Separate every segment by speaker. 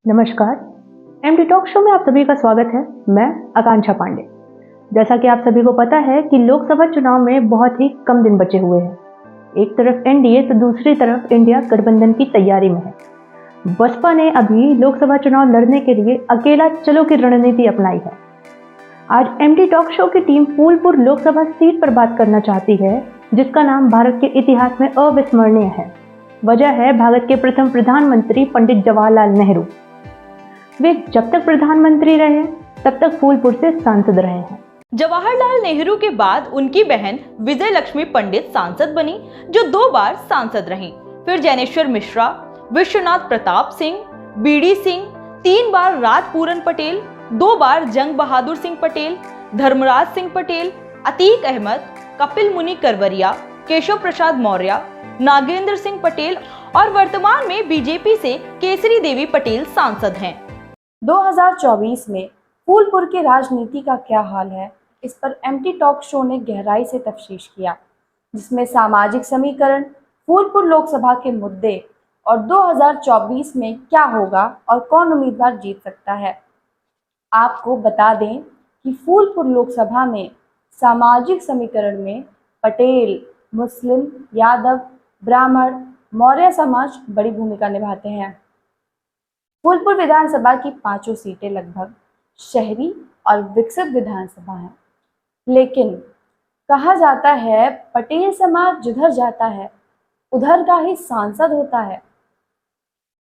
Speaker 1: नमस्कार। MD talk show में आप सभी का स्वागत है। मैं आकांक्षा पांडे। जैसा कि आप सभी को पता है कि लोकसभा चुनाव में बहुत ही कम दिन बचे हुए हैं। एक तरफ एनडीए तो दूसरी तरफ इंडिया गठबंधन की तैयारी में है। बसपा ने अभी लोकसभा चुनाव लड़ने के लिए अकेला चलो की रणनीति अपनाई है। आज एमडी टॉक शो की टीम फूलपुर लोकसभा सीट पर बात करना चाहती है, जिसका नाम भारत के इतिहास में अविस्मरणीय है। वजह है भारत के प्रथम प्रधानमंत्री पंडित जवाहरलाल नेहरू। वे जब तक प्रधानमंत्री रहे तब तक फूलपुर से सांसद रहे हैं।
Speaker 2: जवाहरलाल नेहरू के बाद उनकी बहन विजय लक्ष्मी पंडित सांसद बनी, जो 2 बार सांसद रहीं। फिर जैनेश्वर मिश्रा, विश्वनाथ प्रताप सिंह, बीडी सिंह, 3 बार राजपूरन पटेल, 2 बार जंग बहादुर सिंह पटेल, धर्मराज सिंह पटेल, अतीक अहमद, कपिल मुनि करवरिया, केशव प्रसाद मौर्य, नागेंद्र सिंह पटेल और वर्तमान में बीजेपी से केसरी देवी पटेल सांसद हैं।
Speaker 3: 2024 में फूलपुर की राजनीति का क्या हाल है, इस पर एमटी टॉक शो ने गहराई से तफ्तीश किया, जिसमें सामाजिक समीकरण, फूलपुर लोकसभा के मुद्दे और 2024 में क्या होगा और कौन उम्मीदवार जीत सकता है। आपको बता दें कि फूलपुर लोकसभा में सामाजिक समीकरण में पटेल, मुस्लिम, यादव, ब्राह्मण, मौर्य समाज बड़ी भूमिका निभाते हैं। फूलपुर विधानसभा की 5 सीटें लगभग शहरी और विकसित विधानसभा हैं, लेकिन कहा जाता है पटेल समाज जिधर जाता है उधर का ही सांसद होता है।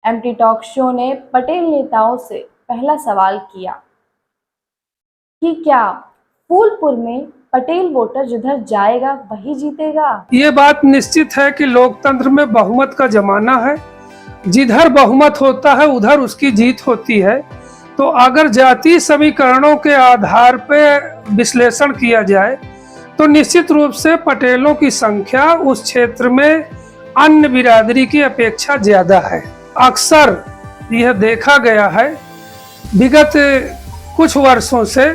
Speaker 3: एमटी टॉक शो ने पटेल नेताओं से पहला सवाल किया कि क्या फूलपुर में पटेल वोटर जिधर जाएगा वही जीतेगा।
Speaker 4: ये बात निश्चित है कि लोकतंत्र में बहुमत का जमाना है। जिधर बहुमत होता है उधर उसकी जीत होती है। तो अगर जातीय समीकरणों के आधार पर विश्लेषण किया जाए तो निश्चित रूप से पटेलों की संख्या उस क्षेत्र में अन्य बिरादरी की अपेक्षा ज्यादा है। अक्सर यह देखा गया है विगत कुछ वर्षों से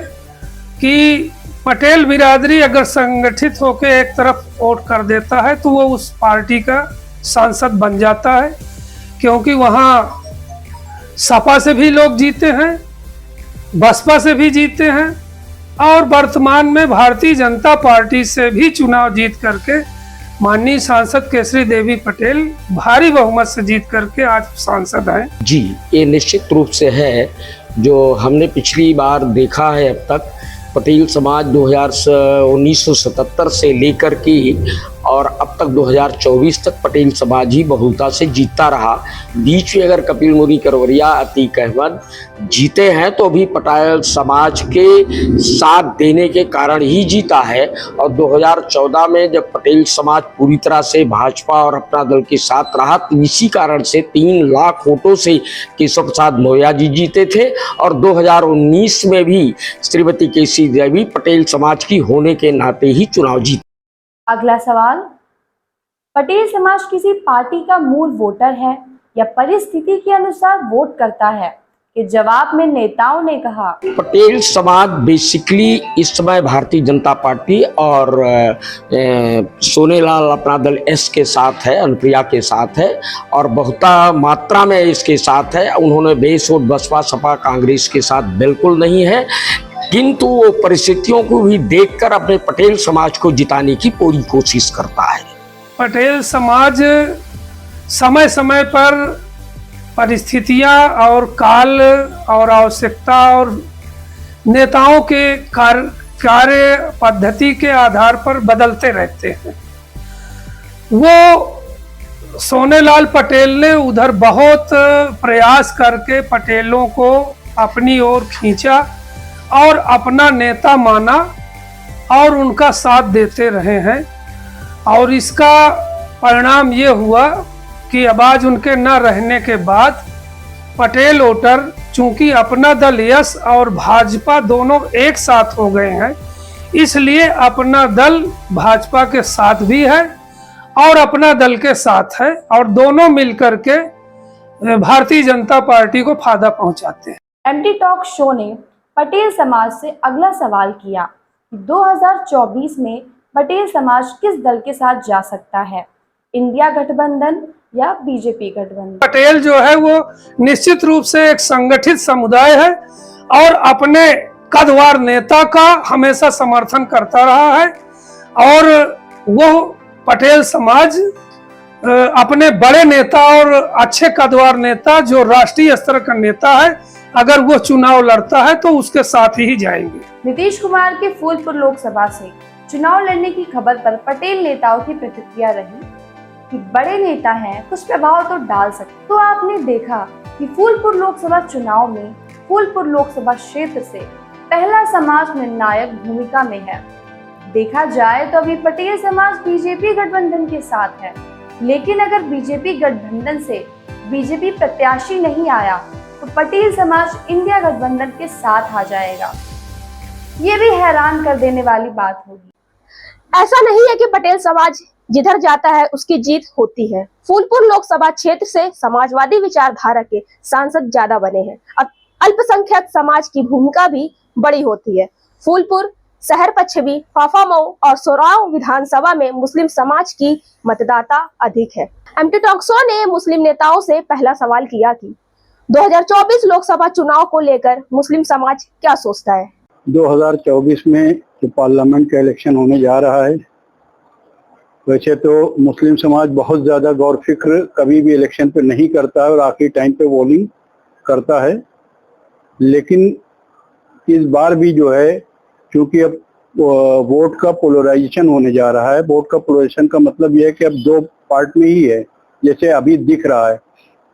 Speaker 4: कि पटेल बिरादरी अगर संगठित होकर एक तरफ वोट कर देता है तो वो उस पार्टी का सांसद बन जाता है, क्योंकि वहाँ सपा से भी लोग जीते हैं, बसपा से भी जीते हैं और वर्तमान में भारतीय जनता पार्टी से भी चुनाव जीत करके माननीय सांसद केसरी देवी पटेल भारी बहुमत से जीत करके आज सांसद हैं।
Speaker 5: जी, ये निश्चित रूप से है। जो हमने पिछली बार देखा है, अब तक पटेल समाज 1977 से लेकर के और अब तक 2024 तक पटेल समाज ही बहुलता से जीतता रहा। बीच में अगर कपिल मुनि करवरिया, अतीक अहमद जीते हैं तो भी पटेल समाज के साथ देने के कारण ही जीता है। और 2014 में जब पटेल समाज पूरी तरह से भाजपा और अपना दल के साथ रहा तो इसी कारण से 3 लाख वोटों से केशव प्रसाद मौर्य जी जीते थे। और 2019 में भी श्रीमती केसरी देवी पटेल समाज की होने के नाते ही चुनाव जीते।
Speaker 3: अगला सवाल, पटेल समाज किसी पार्टी का मूल वोटर है या परिस्थिति के अनुसार वोट करता है? कि जवाब में नेताओं ने कहा
Speaker 5: पटेल समाज बेसिकली इस समय भारतीय जनता पार्टी और सोनेलाल अपना दल एस के साथ है, अनुप्रिया के साथ है और बहुता मात्रा में इसके साथ है। उन्होंने बेस वोट बसपा, सपा, कांग्रेस के साथ बिल्कुल नहीं है, किंतु वो परिस्थितियों को भी देखकर अपने पटेल समाज को जिताने की पूरी कोशिश करता है।
Speaker 4: पटेल समाज समय समय पर परिस्थितियां और काल और आवश्यकता और नेताओं के कार्य पद्धति के आधार पर बदलते रहते हैं। वो सोनेलाल पटेल ने उधर बहुत प्रयास करके पटेलों को अपनी ओर खींचा और अपना नेता माना और उनका साथ देते रहे हैं। और इसका परिणाम ये हुआ कि अब आज उनके न रहने के बाद पटेल वोटर चूंकि अपना दल यस और भाजपा दोनों एक साथ हो गए हैं, इसलिए अपना दल भाजपा के साथ भी है और अपना दल के साथ है और दोनों मिलकर के भारतीय जनता पार्टी को फायदा पहुंचाते हैं।
Speaker 3: एमटी टॉक शो ने पटेल समाज से अगला सवाल किया कि 2024 में पटेल समाज किस दल के साथ जा सकता है? इंडिया गठबंधन या बीजेपी गठबंधन।
Speaker 4: पटेल जो है वो निश्चित रूप से एक संगठित समुदाय है और अपने कदवार नेता का हमेशा समर्थन करता रहा है और वो पटेल समाज अपने बड़े नेता और अच्छे कदवार नेता जो राष्ट्रीय स्तर का नेता है, अगर वो चुनाव लड़ता है तो उसके साथ ही जाएंगे।
Speaker 3: नीतीश कुमार के फूलपुर लोकसभा से चुनाव लड़ने की खबर पर पटेल नेताओं की प्रतिक्रिया रही कि बड़े नेता हैं, कुछ प्रभाव तो डाल सकते। तो आपने देखा कि फूलपुर लोकसभा चुनाव में फूलपुर लोकसभा क्षेत्र से पहला समाज निर्णायक भूमिका में है। देखा जाए तो अभी पटेल समाज बीजेपी गठबंधन के साथ है, लेकिन अगर बीजेपी गठबंधन से बीजेपी प्रत्याशी नहीं आया तो पटेल समाज इंडिया गठबंधन के साथ आ जाएगा। ये भी हैरान कर देने वाली बात होगी।
Speaker 6: ऐसा नहीं है कि पटेल समाज जिधर जाता है उसकी जीत होती है। फूलपुर लोकसभा क्षेत्र से समाजवादी विचारधारा के सांसद ज्यादा बने हैं और अल्पसंख्यक समाज की भूमिका भी बड़ी होती है। फूलपुर शहर पश्चिमी, फाफामऊ और सोराव विधानसभा में मुस्लिम समाज की मतदाता अधिक है। एमटी टॉक शो ने मुस्लिम नेताओं से पहला सवाल किया कि 2024 लोकसभा चुनाव को लेकर मुस्लिम समाज क्या सोचता है।
Speaker 7: 2024 में जो पार्लियामेंट का इलेक्शन होने जा रहा है, वैसे तो मुस्लिम समाज बहुत ज़्यादा गौर फिक्र कभी भी इलेक्शन पे नहीं करता है और आखिरी टाइम पे वोटिंग करता है, लेकिन इस बार भी जो है क्योंकि अब वोट का पोलराइजेशन होने जा रहा है। वोट का पोलराइजेशन का मतलब यह है कि अब दो पार्ट में ही है। जैसे अभी दिख रहा है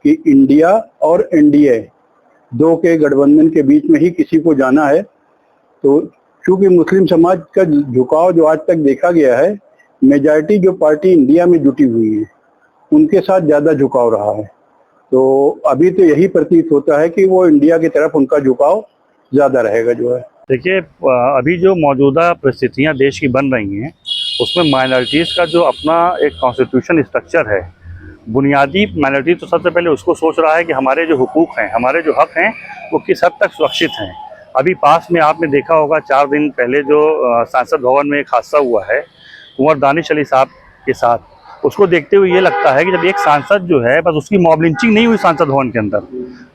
Speaker 7: कि इंडिया और एनडीए दो के गठबंधन के बीच में ही किसी को जाना है। तो क्योंकि मुस्लिम समाज का झुकाव जो आज तक देखा गया है, मेजॉरिटी जो पार्टी इंडिया में जुटी हुई है उनके साथ ज़्यादा झुकाव रहा है। तो अभी तो यही प्रतीत होता है कि वो इंडिया की तरफ उनका झुकाव ज़्यादा रहेगा जो है।
Speaker 8: देखिए, अभी जो मौजूदा परिस्थितियां देश की बन रही हैं उसमें माइनॉरिटीज़ का जो अपना एक कॉन्स्टिट्यूशन स्ट्रक्चर है, बुनियादी माइनॉरिटी तो सबसे पहले उसको सोच रहा है कि हमारे जो हुकूक हैं, हमारे जो हक हैं वो किस हद तक सुरक्षित हैं। अभी पास में आपने देखा होगा 4 दिन पहले जो संसद भवन में एक हादसा हुआ है कुंवर दानिश अली साहब के साथ, उसको देखते हुए ये लगता है कि जब एक सांसद जो है बस उसकी मॉब लिंचिंग नहीं हुई सांसद भवन के अंदर,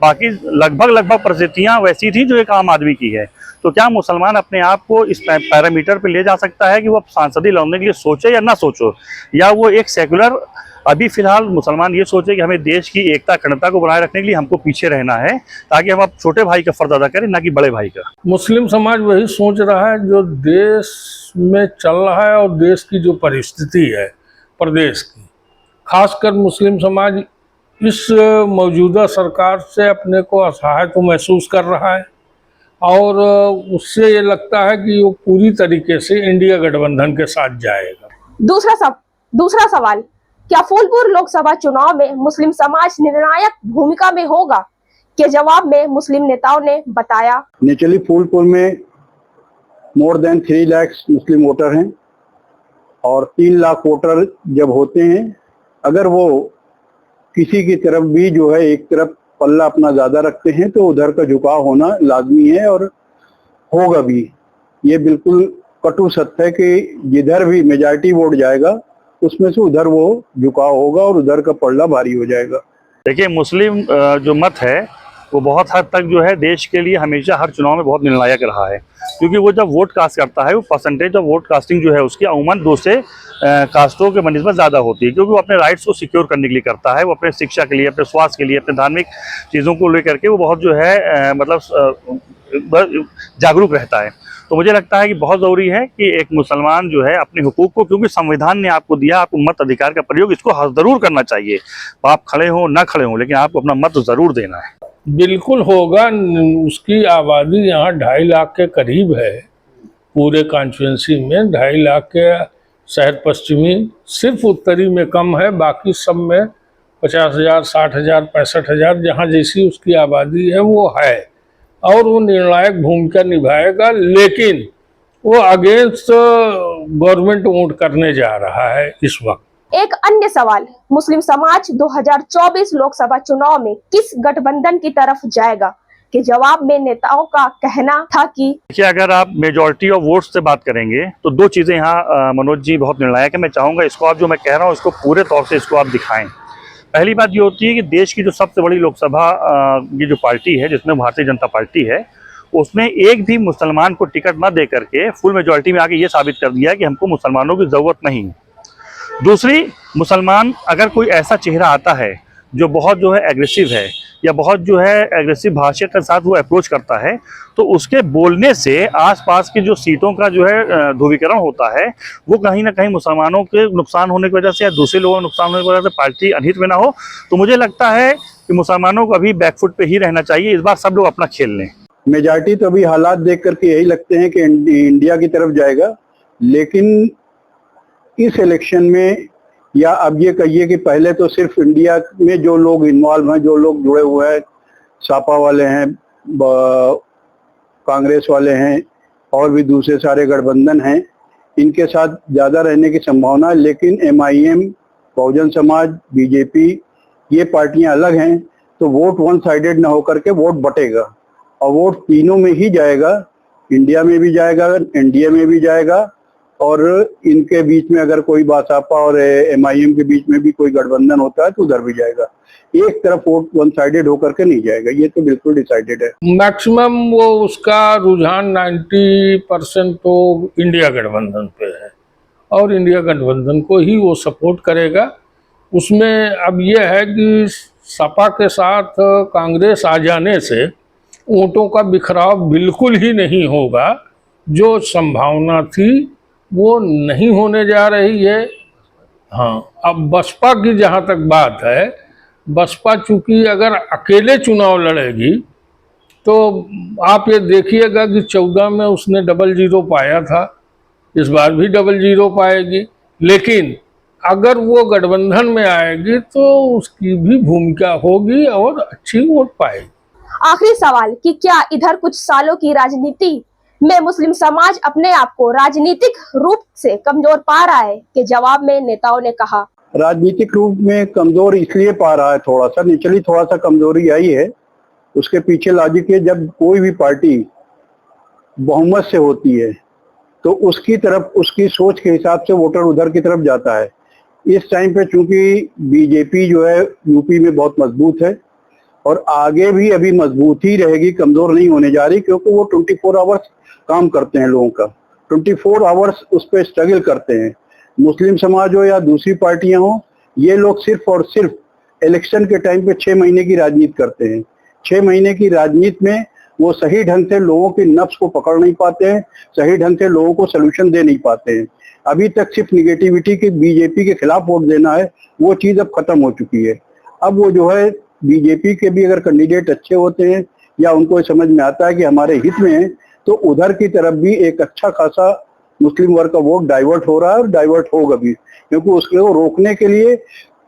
Speaker 8: बाकी लगभग परिस्थितियां वैसी थी जो एक आम आदमी की है। तो क्या मुसलमान अपने आप को इस पैरामीटर पे ले जा सकता है कि वो सांसदी लड़ने के लिए सोचे या ना सोचो, या वो एक सेकुलर अभी फिलहाल मुसलमान ये सोचे कि हमें देश की एकता अखंडता को बनाए रखने के लिए हमको पीछे रहना है ताकि हम अब छोटे भाई का फर्ज अदा करें ना कि बड़े भाई का।
Speaker 9: मुस्लिम समाज वही सोच रहा है जो देश में चल रहा है और देश की जो परिस्थिति है प्रदेश की, खासकर मुस्लिम समाज इस मौजूदा सरकार से अपने को असहाय तो महसूस कर रहा है और उससे ये लगता है कि वो पूरी तरीके से इंडिया गठबंधन के साथ जाएगा।
Speaker 6: दूसरा सवाल, क्या फूलपुर लोकसभा चुनाव में मुस्लिम समाज निर्णायक भूमिका में होगा? के जवाब में मुस्लिम नेताओं ने बताया,
Speaker 7: नेचुरली फूलपुर में मोर देन 3 लाख मुस्लिम वोटर हैं और 3 लाख वोटर जब होते हैं, अगर वो किसी की तरफ भी जो है एक तरफ पल्ला अपना ज्यादा रखते हैं तो उधर का झुकाव होना लाजमी है और होगा भी। ये बिल्कुल कटु सत्य है कि जिधर भी मेजॉरिटी वोट जाएगा उसमें से उधर वो झुकाव होगा और उधर का पल्ला भारी हो जाएगा।
Speaker 8: देखिए, मुस्लिम जो मत है वो बहुत हद तक जो है देश के लिए हमेशा हर चुनाव में बहुत निर्णायक रहा है, क्योंकि वो जब वोट कास्ट करता है वो परसेंटेज ऑफ वोट कास्टिंग जो है उसकी अमूमन दूसरे कास्टों के बनिस्बत ज़्यादा होती है, क्योंकि वो अपने राइट्स को सिक्योर करने के लिए करता है। वो अपने शिक्षा के लिए, अपने स्वास्थ्य के लिए, अपने धार्मिक चीज़ों को लेकर के वो बहुत जो है मतलब जागरूक रहता है। तो मुझे लगता है कि बहुत ज़रूरी है कि एक मुसलमान जो है अपने हुकूक को, क्योंकि संविधान ने आपको दिया, आपको मत अधिकार का प्रयोग इसको ज़रूर करना चाहिए। आप खड़े हों ना खड़े हों, लेकिन आपको अपना मत ज़रूर देना है।
Speaker 9: बिल्कुल होगा। उसकी आबादी यहाँ 2.5 लाख के करीब है। पूरे कॉन्स्टिट्यूंसी में 2.5 लाख के शहर पश्चिमी सिर्फ उत्तरी में कम है, बाकी सब में 50,000, 60,000, 65,000 जहाँ जैसी उसकी आबादी है वो है और वो निर्णायक भूमिका निभाएगा, लेकिन वो अगेंस्ट गवर्नमेंट वोट करने जा रहा है इस वक्त।
Speaker 6: एक अन्य सवाल, मुस्लिम समाज 2024 लोकसभा चुनाव में किस गठबंधन की तरफ जाएगा? के जवाब में नेताओं का कहना था कि
Speaker 8: देखिए, अगर आप मेजॉरिटी ऑफ वोट्स से बात करेंगे तो 2 चीज़ें यहाँ मनोज जी बहुत निर्णायक है। मैं चाहूँगा इसको आप जो मैं कह रहा हूँ इसको पूरे तौर से इसको आप दिखाएं। पहली बात ये होती है कि देश की जो सबसे बड़ी लोकसभा की जो पार्टी है, जिसमें भारतीय जनता पार्टी है, उसने एक भी मुसलमान को टिकट न दे करके फुल मेजॉरिटी में आके ये साबित कर दिया कि हमको मुसलमानों की ज़रूरत नहीं है। दूसरी, मुसलमान अगर कोई ऐसा चेहरा आता है जो बहुत जो है एग्रेसिव है या बहुत जो है एग्रेसिव भाषा के साथ वो अप्रोच करता है, तो उसके बोलने से आसपास की जो सीटों का जो है ध्रुवीकरण होता है, वो कहीं ना कहीं मुसलमानों के नुकसान होने की वजह से या दूसरे लोगों को नुकसान होने की वजह से पार्टी अनहित में ना हो। तो मुझे लगता है कि मुसलमानों को अभी बैकफुट पे ही रहना चाहिए, इस बार सब लोग अपना खेल लें।
Speaker 7: मेजॉरिटी तो अभी हालात देख करके यही लगते हैं कि इंडिया की तरफ जाएगा, लेकिन इस इलेक्शन में, या अब ये कहिए कि पहले तो सिर्फ इंडिया में जो लोग इन्वॉल्व हैं, जो लोग जुड़े हुए हैं, सापा वाले हैं, कांग्रेस वाले हैं और भी दूसरे सारे गठबंधन हैं, इनके साथ ज़्यादा रहने की संभावना है। लेकिन MIM, बहुजन समाज, बीजेपी, ये पार्टियां अलग हैं, तो वोट वन साइडेड ना होकर के वोट बटेगा और वोट तीनों में ही जाएगा, इंडिया में भी जाएगा, NDA में भी जाएगा, और इनके बीच में अगर कोई बासापा और MIM के बीच में भी कोई गठबंधन होता है तो उधर भी जाएगा। एक तरफ वोट वन साइडेड होकर के नहीं जाएगा, ये तो बिल्कुल डिसाइडेड है।
Speaker 9: मैक्सिमम वो उसका रुझान 90% तो इंडिया गठबंधन पे है और इंडिया गठबंधन को ही वो सपोर्ट करेगा। उसमें अब ये है कि सपा के साथ कांग्रेस आ जाने से वोटों का बिखराव बिल्कुल ही नहीं होगा। जो संभावना थी वो नहीं होने जा रही है। हाँ, अब बसपा की जहाँ तक बात है, बसपा चूंकि अगर अकेले चुनाव लड़ेगी तो आप ये देखिएगा कि 14 में उसने 00 पाया था, इस बार भी 00 पाएगी। लेकिन अगर वो गठबंधन में आएगी तो उसकी भी भूमिका होगी और अच्छी वोट पाएगी।
Speaker 6: आखिरी सवाल कि क्या इधर कुछ सालों की राजनीति में मुस्लिम समाज अपने आप को राजनीतिक रूप से कमजोर पा रहा है? के जवाब में नेताओं ने कहा,
Speaker 7: राजनीतिक रूप में कमजोर इसलिए पा रहा है, थोड़ा सा निचली थोड़ा सा कमजोरी आई है। उसके पीछे लॉजिक है, जब कोई भी पार्टी बहुमत से होती है तो उसकी तरफ, उसकी सोच के हिसाब से वोटर उधर की तरफ जाता है। इस टाइम पे चूंकि बीजेपी जो है यूपी में बहुत मजबूत है और आगे भी अभी मजबूत ही रहेगी, कमजोर नहीं होने जा रही, क्योंकि वो 24 आवर्स काम करते हैं लोगों का, 24 आवर्स उस पर स्ट्रगल करते हैं। मुस्लिम समाज हो या दूसरी पार्टियां हो, ये लोग सिर्फ और सिर्फ इलेक्शन के टाइम पे 6 महीने की राजनीति करते हैं। 6 महीने की राजनीति में वो सही ढंग से लोगों की नब्ज को पकड़ नहीं पाते हैं, सही ढंग से लोगों को सोल्यूशन दे नहीं पाते हैं। अभी तक सिर्फ निगेटिविटी के बीजेपी के खिलाफ वोट देना है, वो चीज अब खत्म हो चुकी है। अब वो जो है बीजेपी के भी अगर कैंडिडेट अच्छे होते हैं या उनको समझ में आता है कि हमारे हित में है, तो उधर की तरफ भी एक अच्छा खासा मुस्लिम वर्ग का वोट डाइवर्ट हो रहा है और डाइवर्ट होगा भी, क्योंकि उसको रोकने के लिए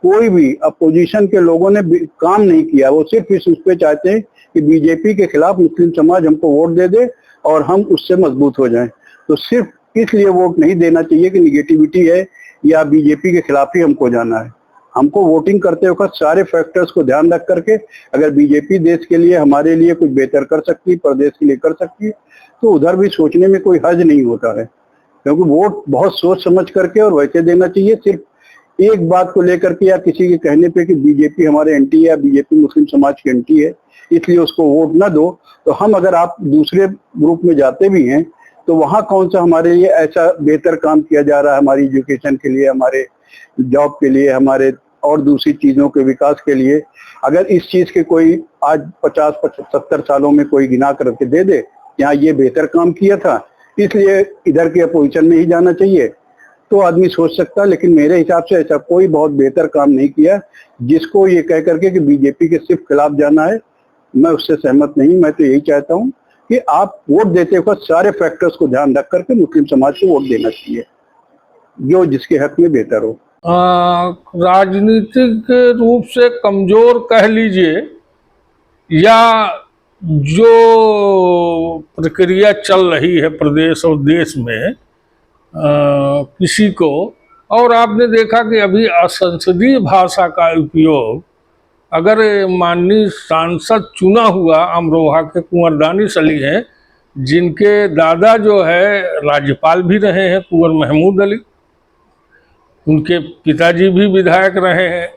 Speaker 7: कोई भी अपोजिशन के लोगों ने काम नहीं किया। वो सिर्फ इस पे चाहते हैं कि बीजेपी के खिलाफ मुस्लिम समाज हमको वोट दे दे और हम उससे मजबूत हो जाएं। तो सिर्फ इसलिए वोट नहीं देना चाहिए कि निगेटिविटी है या बीजेपी के खिलाफ ही हमको जाना है। हमको वोटिंग करते वक्त सारे फैक्टर्स को ध्यान रख करके, अगर बीजेपी देश के लिए, हमारे लिए कुछ बेहतर कर सकती है, प्रदेश के लिए कर सकती है, तो उधर भी सोचने में कोई हर्ज नहीं होता है, क्योंकि वोट बहुत सोच समझ करके और वैसे देना चाहिए। सिर्फ एक बात को लेकर के या किसी के कहने पे कि बीजेपी हमारे एंटी है या बीजेपी मुस्लिम समाज की एंटी है इसलिए उसको वोट ना दो, तो हम अगर आप दूसरे ग्रुप में जाते भी हैं तो वहाँ कौन सा हमारे लिए ऐसा बेहतर काम किया जा रहा है, हमारी एजुकेशन के लिए, हमारे जॉब के लिए, हमारे और दूसरी चीजों के विकास के लिए। अगर इस चीज के कोई आज 50-70 सालों में कोई गिना करके दे दे यहाँ ये बेहतर काम किया था इसलिए इधर के अपोजिशन में ही जाना चाहिए, तो आदमी सोच सकता है। लेकिन मेरे हिसाब से ऐसा कोई बहुत बेहतर काम नहीं किया जिसको ये कह करके कि बीजेपी के सिर्फ खिलाफ जाना है। मैं उससे सहमत नहीं। मैं तो यही चाहता हूँ कि आप वोट देते वक्त सारे फैक्टर्स को ध्यान रख करके मुस्लिम समाज को वोट देना चाहिए जो जिसके हक में बेहतर हो।
Speaker 9: राजनीतिक रूप से कमजोर कह लीजिए या जो प्रक्रिया चल रही है प्रदेश और देश में किसी को, और आपने देखा कि अभी असंसदीय भाषा का उपयोग, अगर माननीय सांसद चुना हुआ अमरोहा के कुंवर दानिश अली हैं, जिनके दादा जो है राज्यपाल भी रहे हैं कुंवर महमूद अली, उनके पिताजी भी विधायक रहे हैं,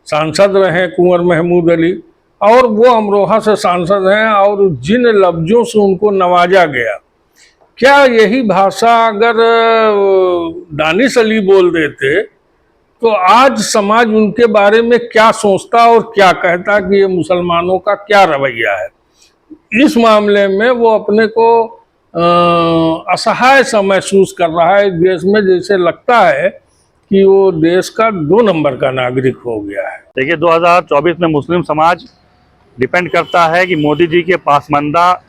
Speaker 9: सांसद रहे कुंवर महमूद अली, और वो अमरोहा से सांसद हैं, और जिन लफ्जों से उनको नवाजा गया, क्या यही भाषा अगर दानिश अली बोल देते तो आज समाज उनके बारे में क्या सोचता और क्या कहता कि ये मुसलमानों का क्या रवैया है। इस मामले में वो अपने को असहाय सा महसूस कर रहा है देश में, जैसे लगता है कि वो देश का 2 नंबर का नागरिक हो गया है।
Speaker 8: देखिए 2024 में मुस्लिम समाज डिपेंड करता है कि मोदी जी के पासमानदा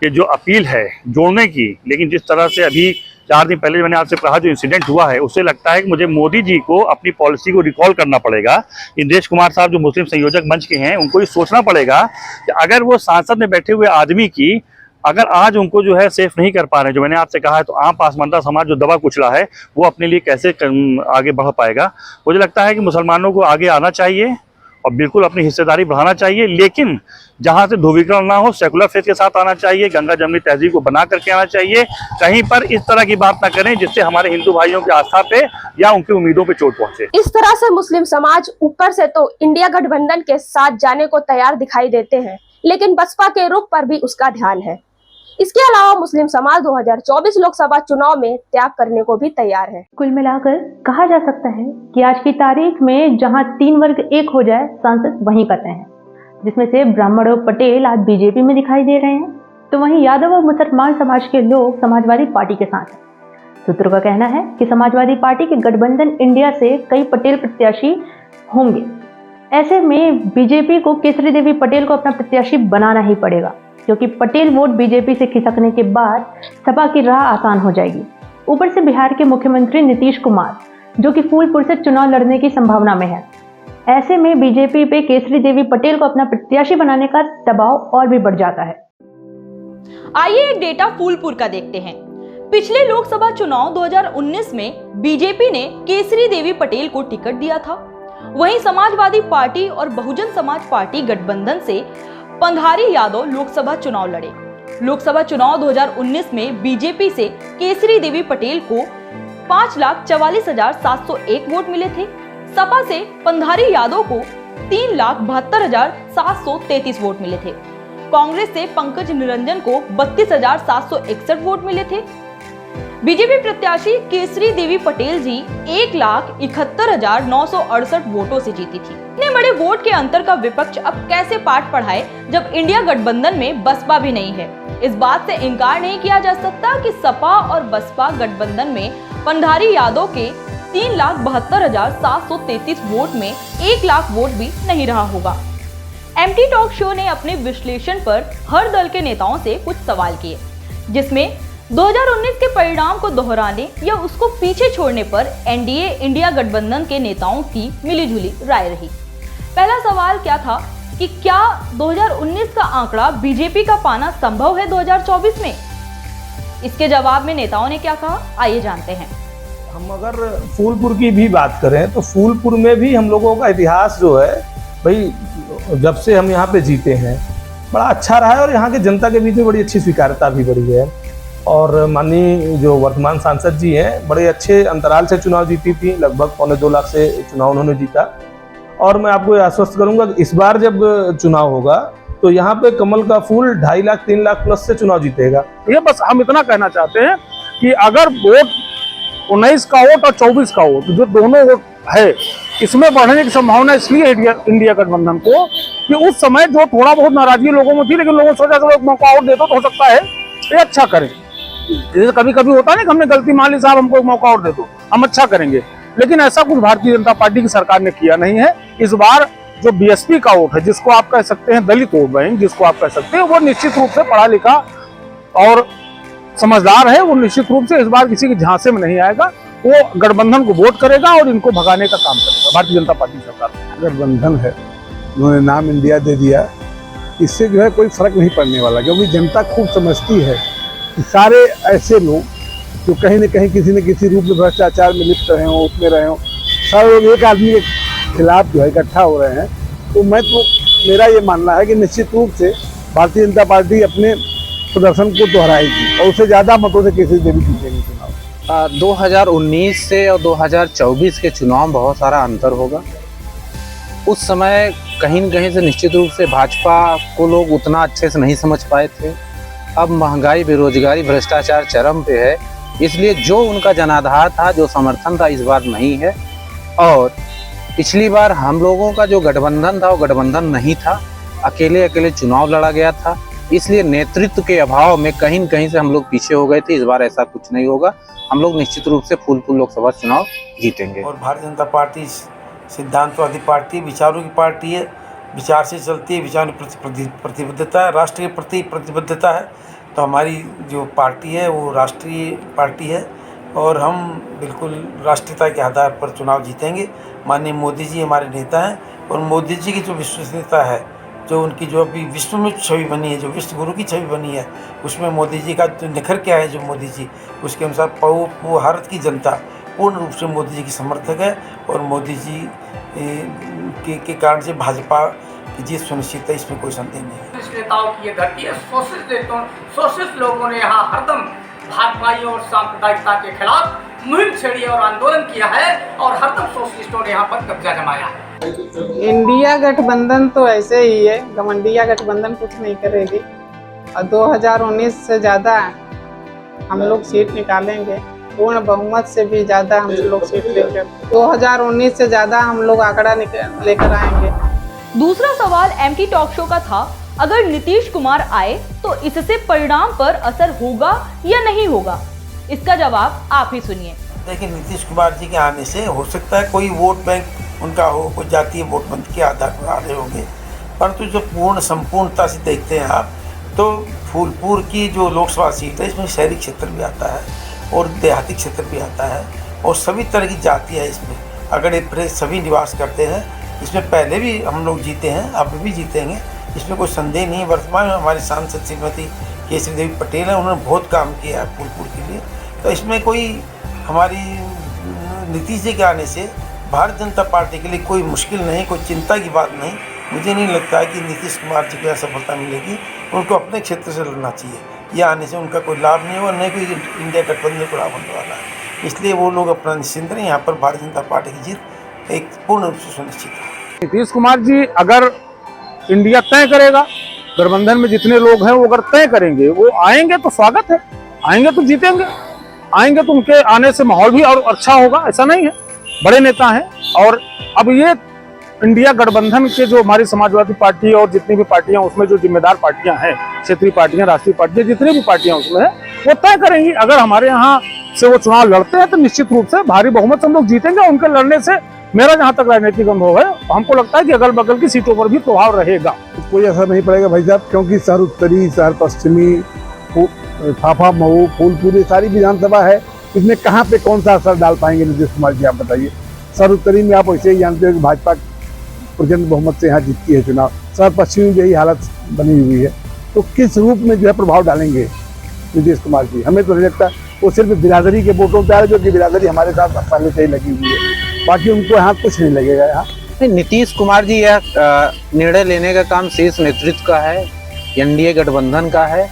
Speaker 8: के जो अपील है जोड़ने की, लेकिन जिस तरह से अभी 4 दिन पहले मैंने आपसे कहा जो इंसिडेंट हुआ है, उससे लगता है कि मुझे मोदी जी को अपनी पॉलिसी को रिकॉल करना पड़ेगा। इंद्रेश कुमार साहब जो मुस्लिम संयोजक मंच के हैं, उनको ये सोचना पड़ेगा कि अगर वो संसद में बैठे हुए आदमी की अगर आज उनको जो है सेफ नहीं कर पा रहे हैं, जो मैंने आपसे कहा है, तो आम पासमानदा समाज जो दबा कुचला है वो अपने लिए कैसे आगे बढ़ पाएगा। मुझे लगता है कि मुसलमानों को आगे आना चाहिए और बिल्कुल अपनी हिस्सेदारी बढ़ाना चाहिए, लेकिन जहां से ध्रुवीकरण ना हो, सेकुलर फेथ के साथ आना चाहिए, गंगा जमनी तहजीब को बना करके आना चाहिए। कहीं पर इस तरह की बात ना करें जिससे हमारे हिंदू भाइयों की आस्था पे या उनकी उम्मीदों पे चोट पहुंचे।
Speaker 6: इस तरह से मुस्लिम समाज ऊपर से तो इंडिया गठबंधन के साथ जाने को तैयार दिखाई देते हैं, लेकिन बसपा के रुख पर भी उसका ध्यान है। इसके अलावा मुस्लिम समाज 2024 लोकसभा चुनाव में त्याग करने को भी तैयार है।
Speaker 1: कुल मिलाकर कहा जा सकता है कि आज की तारीख में जहां 3 वर्ग एक हो जाए, सांसद वहीं पते हैं, जिसमें से ब्राह्मण और पटेल आज बीजेपी में दिखाई दे रहे हैं, तो वहीं यादव और मुसलमान समाज के लोग समाजवादी पार्टी के साथ हैं। सूत्रों का कहना है कि समाजवादी पार्टी के गठबंधन इंडिया से कई पटेल प्रत्याशी होंगे। ऐसे में बीजेपी को केसरी देवी पटेल को अपना प्रत्याशी बनाना ही पड़ेगा, क्योंकि पटेल वोट बीजेपी से खिसकने के बाद सपा की राह आसान हो जाएगी। ऊपर से बिहार के मुख्यमंत्री नीतीश कुमार, जो कि फूलपुर से चुनाव लड़ने की संभावना में है, ऐसे में बीजेपी पे केसरी देवी पटेल को अपना प्रत्याशी बनाने का दबाव और भी बढ़ जाता है।
Speaker 2: आइए एक डेटा फूलपुर का देखते हैं। पिछले लोकसभा चुनाव 2019 में बीजेपी ने केसरी देवी पटेल को टिकट दिया था। वहीं समाजवादी पार्टी और बहुजन समाज पार्टी गठबंधन से पंधारी यादव लोकसभा चुनाव लड़े। लोकसभा चुनाव 2019 में बीजेपी से केसरी देवी पटेल को 5,44,701 वोट मिले थे। सपा से पंधारी यादव को 3,72,733 वोट मिले थे। कांग्रेस से पंकज निरंजन को 32,761 वोट मिले थे। बीजेपी प्रत्याशी केसरी देवी पटेल जी 1,71,968 वोटों से जीती थी। इतने बड़े वोट के अंतर का विपक्ष अब कैसे पाठ पढ़ाए जब इंडिया गठबंधन में बसपा भी नहीं है। इस बात से इनकार नहीं किया जा सकता कि सपा और बसपा गठबंधन में पंधारी यादव के 3,72,733 वोट में 1 लाख वोट भी नहीं रहा होगा। एमटी टॉक शो ने अपने विश्लेषण पर हर दल के नेताओं से कुछ सवाल किए, जिसमें 2019 के परिणाम को दोहराने या उसको पीछे छोड़ने पर एनडीए इंडिया गठबंधन के नेताओं की मिलीजुली राय रही। पहला सवाल क्या था कि क्या 2019 का आंकड़ा बीजेपी का पाना संभव है 2024 में? इसके जवाब में नेताओं ने क्या कहा, आइए जानते हैं।
Speaker 10: हम अगर फूलपुर की भी बात करें तो फूलपुर में भी हम लोगों का इतिहास जो है भाई, जब से हम यहाँ पे जीते हैं बड़ा अच्छा रहा है और यहाँ के जनता के बीच में बड़ी अच्छी स्वीकार्यता भी बढ़ी है। और माननीय जो वर्तमान सांसद जी हैं, बड़े अच्छे अंतराल से चुनाव जीती थी, लगभग 2.25 लाख से चुनाव उन्होंने जीता। और मैं आपको आश्वस्त करूंगा कि इस बार जब चुनाव होगा तो यहाँ पे कमल का फूल 2.5 लाख 3 लाख प्लस से चुनाव जीतेगा।
Speaker 11: ये बस हम इतना कहना चाहते हैं कि अगर वोट 19 का वोट और 24 का वोट, जो दोनों वोट है, इसमें बढ़ने की संभावना इसलिए इंडिया गठबंधन को कि उस समय जो थोड़ा बहुत नाराजगी लोगों में थी, लेकिन लोगों ने सोचा कि लोग मौका और दे दो तो हो सकता है ये अच्छा करें। जैसे कभी कभी होता है ना कि हमने गलती मान ली, साहब हमको एक मौका और दे दो, हम अच्छा करेंगे, लेकिन ऐसा कुछ भारतीय जनता पार्टी की सरकार ने किया नहीं है। इस बार जो बीएसपी का वोट है, जिसको आप कह सकते हैं दलित वोट बैंक, जिसको आप कह सकते हैं, वो निश्चित रूप से पढ़ा लिखा और समझदार है। वो निश्चित रूप से इस बार किसी के झांसे में नहीं आएगा, वो गठबंधन को वोट करेगा और इनको भगाने का काम करेगा भारतीय जनता पार्टी सरकार।
Speaker 7: गठबंधन है, उन्होंने नाम इंडिया दे दिया, इससे जो है कोई फर्क नहीं पड़ने वाला, क्योंकि जनता खूब समझती है कि सारे ऐसे लोग जो कहीं न कहीं किसी न किसी रूप में भ्रष्टाचार में लिप्त रहे हों, उसमें रहे हों, सारे लोग एक आदमी के खिलाफ जो है इकट्ठा हो रहे हैं। तो मेरा ये मानना है कि निश्चित रूप से भारतीय जनता पार्टी अपने प्रदर्शन को दोहराएगी और उससे ज़्यादा मतों से केसरी देवी जीतेगी चुनाव।
Speaker 12: 2019 से और 2024 के चुनाव में बहुत सारा अंतर होगा। उस समय कहीं न कहीं से निश्चित रूप से भाजपा को लोग उतना अच्छे से नहीं समझ पाए थे। अब महंगाई, बेरोजगारी, भ्रष्टाचार चरम पे है, इसलिए जो उनका जनाधार था, जो समर्थन था, इस बार नहीं है। और पिछली बार हम लोगों का जो गठबंधन था वो गठबंधन नहीं था, अकेले अकेले चुनाव लड़ा गया था, इसलिए नेतृत्व के अभाव में कहीं न कहीं से हम लोग पीछे हो गए थे। इस बार ऐसा कुछ नहीं होगा, हम लोग निश्चित रूप से फूलपुर लोकसभा चुनाव जीतेंगे।
Speaker 13: और भारतीय जनता पार्टी सिद्धांतवादी पार्टी, विचारों की पार्टी है, विचार से चलती है, विचार प्रति प्रतिबद्धता है, राष्ट्र के प्रति प्रतिबद्धता है। तो हमारी जो पार्टी है वो राष्ट्रीय पार्टी है और हम बिल्कुल राष्ट्रीयता के आधार पर चुनाव जीतेंगे। माननीय मोदी जी हमारे नेता हैं और मोदी जी की जो विश्वसनीयता है, जो उनकी जो अभी विश्व में छवि बनी है, जो विश्व गुरु की छवि बनी है, उसमें मोदी जी का जो निखर के आया, जो मोदी जी, उसके अनुसार वो भारत की जनता पूर्ण रूप से मोदी जी की समर्थक है और मोदी जी के कारण से भाजपा की जीत सुनिश्चित है, इसमें कोई संदेह नहीं है।
Speaker 14: नेताओं की ये धरती है, सोशलिस्ट लोगों ने यहाँ हरदम भागवाइयों और सांप्रदायिकता के खिलाफ मुहिम छेड़ी और आंदोलन किया है और हरदम सोशलिस्टों ने यहाँ पर कब्जा जमाया है।
Speaker 15: इंडिया गठबंधन तो ऐसे ही है, घमंडिया गठबंधन कुछ नहीं करेगी और 2019 से ज़्यादा हम लोग सीट निकालेंगे, पूर्ण बहुमत से भी ज़्यादा हम लोग सीट लेकर 2019 से ज़्यादा हम लोग आंकड़ा लेकर आएंगे।
Speaker 2: दूसरा सवाल एमटी टॉक शो का था, अगर नीतीश कुमार आए तो इससे परिणाम पर असर होगा या नहीं होगा? इसका जवाब आप ही सुनिए।
Speaker 13: देखिए, नीतीश कुमार जी के आने से हो सकता है कोई वोट बैंक उनका हो, कोई जातीय वोट बैंक के आधार पर आ रहे होंगे, परंतु जो संपूर्णता से देखते हैं आप तो फूलपुर की जो लोकसभा सीट है, इसमें शहरी क्षेत्र भी आता है और देहाती क्षेत्र भी आता है और सभी तरह की जातियाँ इसमें अगर ये सभी निवास करते हैं। इसमें पहले भी हम लोग जीते हैं, अब भी जीतेंगे, इसमें कोई संदेह नहीं। वर्तमान में हमारी सांसद श्रीमती केसरी देवी पटेल है, उन्होंने बहुत काम किया है फूलपुर के लिए, तो इसमें कोई हमारी नीतीश जी के आने से भारतीय जनता पार्टी के लिए कोई मुश्किल नहीं, कोई चिंता की बात नहीं। मुझे नहीं लगता है कि नीतीश कुमार जी को यह सफलता मिलेगी, उनको अपने क्षेत्र से लड़ना चाहिए। यह आने से उनका कोई लाभ नहीं होगा, नहीं कोई इंडिया गठबंधन को लाभ होने वाला है, इसलिए वो लोग अपना निश्चिंत रहें। यहाँ पर भारतीय जनता पार्टी की जीत एक पूर्ण रूप से सुनिश्चित है।
Speaker 11: नीतीश कुमार जी अगर इंडिया तय करेगा, गठबंधन में जितने लोग हैं वो अगर तय करेंगे, वो आएंगे तो स्वागत है, आएंगे तो जीतेंगे, आएंगे तो उनके आने से माहौल भी और अच्छा होगा, ऐसा नहीं है। बड़े नेता हैं और अब ये इंडिया गठबंधन के जो हमारी समाजवादी पार्टी और जितनी भी पार्टियां उसमें जो जिम्मेदार पार्टियां हैं, क्षेत्रीय पार्टियां, राष्ट्रीय पार्टियां, जितनी भी पार्टियां उसमें है, वो तय करेंगी। अगर हमारे यहाँ से वो चुनाव लड़ते हैं तो निश्चित रूप से भारी बहुमत से हम लोग जीतेंगे। उनके लड़ने से मेरा जहाँ तक राजनीतिक अनुभव है, हमको लगता है कि अगल बगल की सीटों पर भी प्रभाव रहेगा।
Speaker 16: कोई असर नहीं पड़ेगा भाई साहब, क्योंकि शहर उत्तरी, शहर पश्चिमी, फाफा, मऊ, फूलपुर, ये सारी विधानसभा है, इसमें कहाँ पे कौन सा असर डाल पाएंगे नीतीश कुमार जी, आप बताइए। शहर उत्तरी में आप वैसे ही जानते हो कि भाजपा प्रचंड बहुमत से यहाँ जीतती है चुनाव, शहर पश्चिमी में यही हालत बनी हुई है, तो किस रूप में जो है प्रभाव डालेंगे नीतीश कुमार जी? हमें तो नहीं लगता, वो सिर्फ बिरादरी के वोटों पर आ रहे, जो कि बिरादरी हमारे साथ पहले से ही लगी हुई है, बाकी उनको यहाँ कुछ नहीं लगेगा। यहाँ
Speaker 12: नीतीश कुमार जी यह निर्णय लेने का काम शीर्ष नेतृत्व का है, एनडीए गठबंधन का है।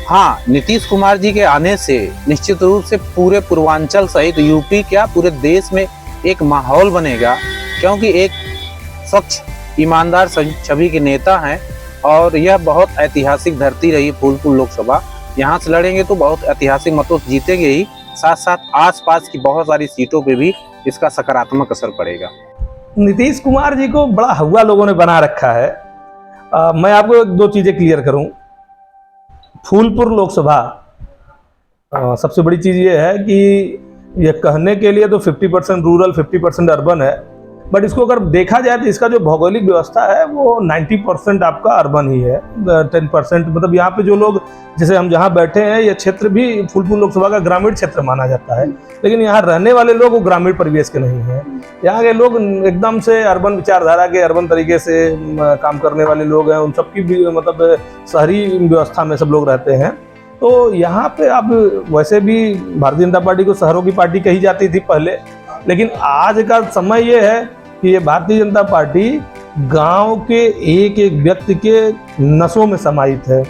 Speaker 12: हाँ, नीतीश कुमार जी के आने से निश्चित रूप से पूरे पूर्वांचल सहित यूपी क्या पूरे देश में एक माहौल बनेगा, क्योंकि एक स्वच्छ ईमानदार छवि के नेता हैं और यह बहुत ऐतिहासिक धरती रही फूलपुर लोकसभा। यहाँ से लड़ेंगे तो बहुत ऐतिहासिक मतों से जीतेंगे ही, साथ साथ आसपास की बहुत सारी सीटों पे भी इसका सकारात्मक असर पड़ेगा।
Speaker 10: नीतीश कुमार जी को बड़ा हवा लोगों ने बना रखा है। मैं आपको दो चीजें क्लियर करूं। फूलपुर लोकसभा सबसे बड़ी चीज ये है कि ये कहने के लिए तो 50% रूरल 50% अर्बन है, बट इसको अगर देखा जाए तो इसका जो भौगोलिक व्यवस्था है वो 90% आपका अर्बन ही है, 10% मतलब यहाँ पे जो लोग, जैसे हम जहाँ बैठे हैं, ये क्षेत्र भी फूलपुर लोकसभा का ग्रामीण क्षेत्र माना जाता है, लेकिन यहाँ रहने वाले लोग वो ग्रामीण परिवेश के नहीं हैं। यहाँ के लोग एकदम से अर्बन विचारधारा के, अर्बन तरीके से काम करने वाले लोग हैं, उन सबकी भी मतलब शहरी व्यवस्था में सब लोग रहते हैं। तो यहाँ पे अब वैसे भी भारतीय जनता पार्टी को शहरों की पार्टी कही जाती थी पहले, लेकिन आज का समय ये है कि ये भारतीय जनता पार्टी गांव के एक एक व्यक्ति के नसों में समाहित है।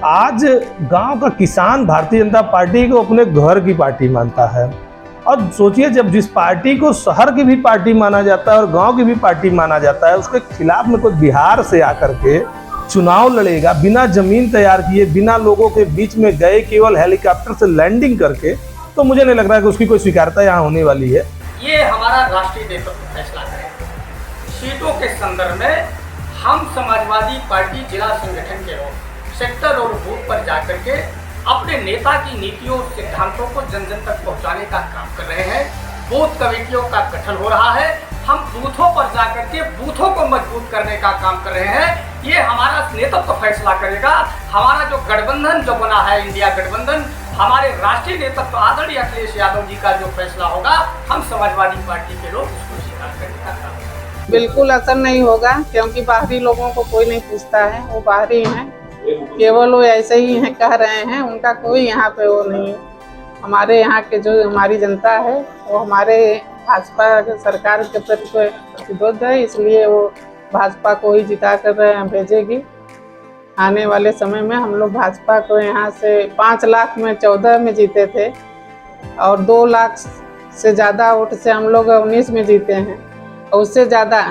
Speaker 10: आज गांव का किसान भारतीय जनता पार्टी को अपने घर की पार्टी मानता है और सोचिए, जब जिस पार्टी को शहर की भी पार्टी माना जाता है और गांव की भी पार्टी माना जाता है, उसके खिलाफ में कोई बिहार से आकर के चुनाव लड़ेगा बिना जमीन तैयार किए, बिना लोगों के बीच में गए, केवल हेलीकॉप्टर से लैंडिंग करके, तो मुझे नहीं लग रहा है कि उसकी कोई स्वीकार्यता यहाँ होने वाली है।
Speaker 14: ये हमारा राष्ट्रीय नेतृत्व फैसला करेगा। सीटों के संदर्भ में हम समाजवादी पार्टी जिला संगठन के लोग सेक्टर और बूथ पर जाकर के अपने नेता की नीतियों और सिद्धांतों को जन जन तक पहुंचाने का काम कर रहे हैं। बूथ कमेटियों का गठन हो रहा है। हम बूथों पर जाकर के बूथों को मजबूत करने का काम कर रहे हैं। ये हमारा नेतृत्व फैसला करेगा। हमारा जो गठबंधन जो बना है, इंडिया गठबंधन, हमारे राष्ट्रीय नेतृत्व आदरणीय अखिलेश यादव जी का जो फैसला होगा, हम समाजवादी पार्टी के लोग उसको स्वीकार करने का काम करेंगे।
Speaker 15: बिल्कुल असर नहीं होगा, क्योंकि बाहरी लोगों को कोई नहीं पूछता है, वो बाहरी हैं, केवल वो ऐसे ही हैं, कह रहे हैं, उनका कोई यहाँ पे वो नहीं है। हमारे यहाँ के जो हमारी जनता है वो हमारे भाजपा सरकार के प्रति प्रतिबद्ध है, इसलिए वो भाजपा को ही जिता कर भेजेगी। आने वाले समय में हम लोग भाजपा को यहाँ से 5 लाख में 14 में जीते थे और 2 लाख से ज़्यादा वोट से हम लोग 19 में जीते हैं, और उससे ज़्यादा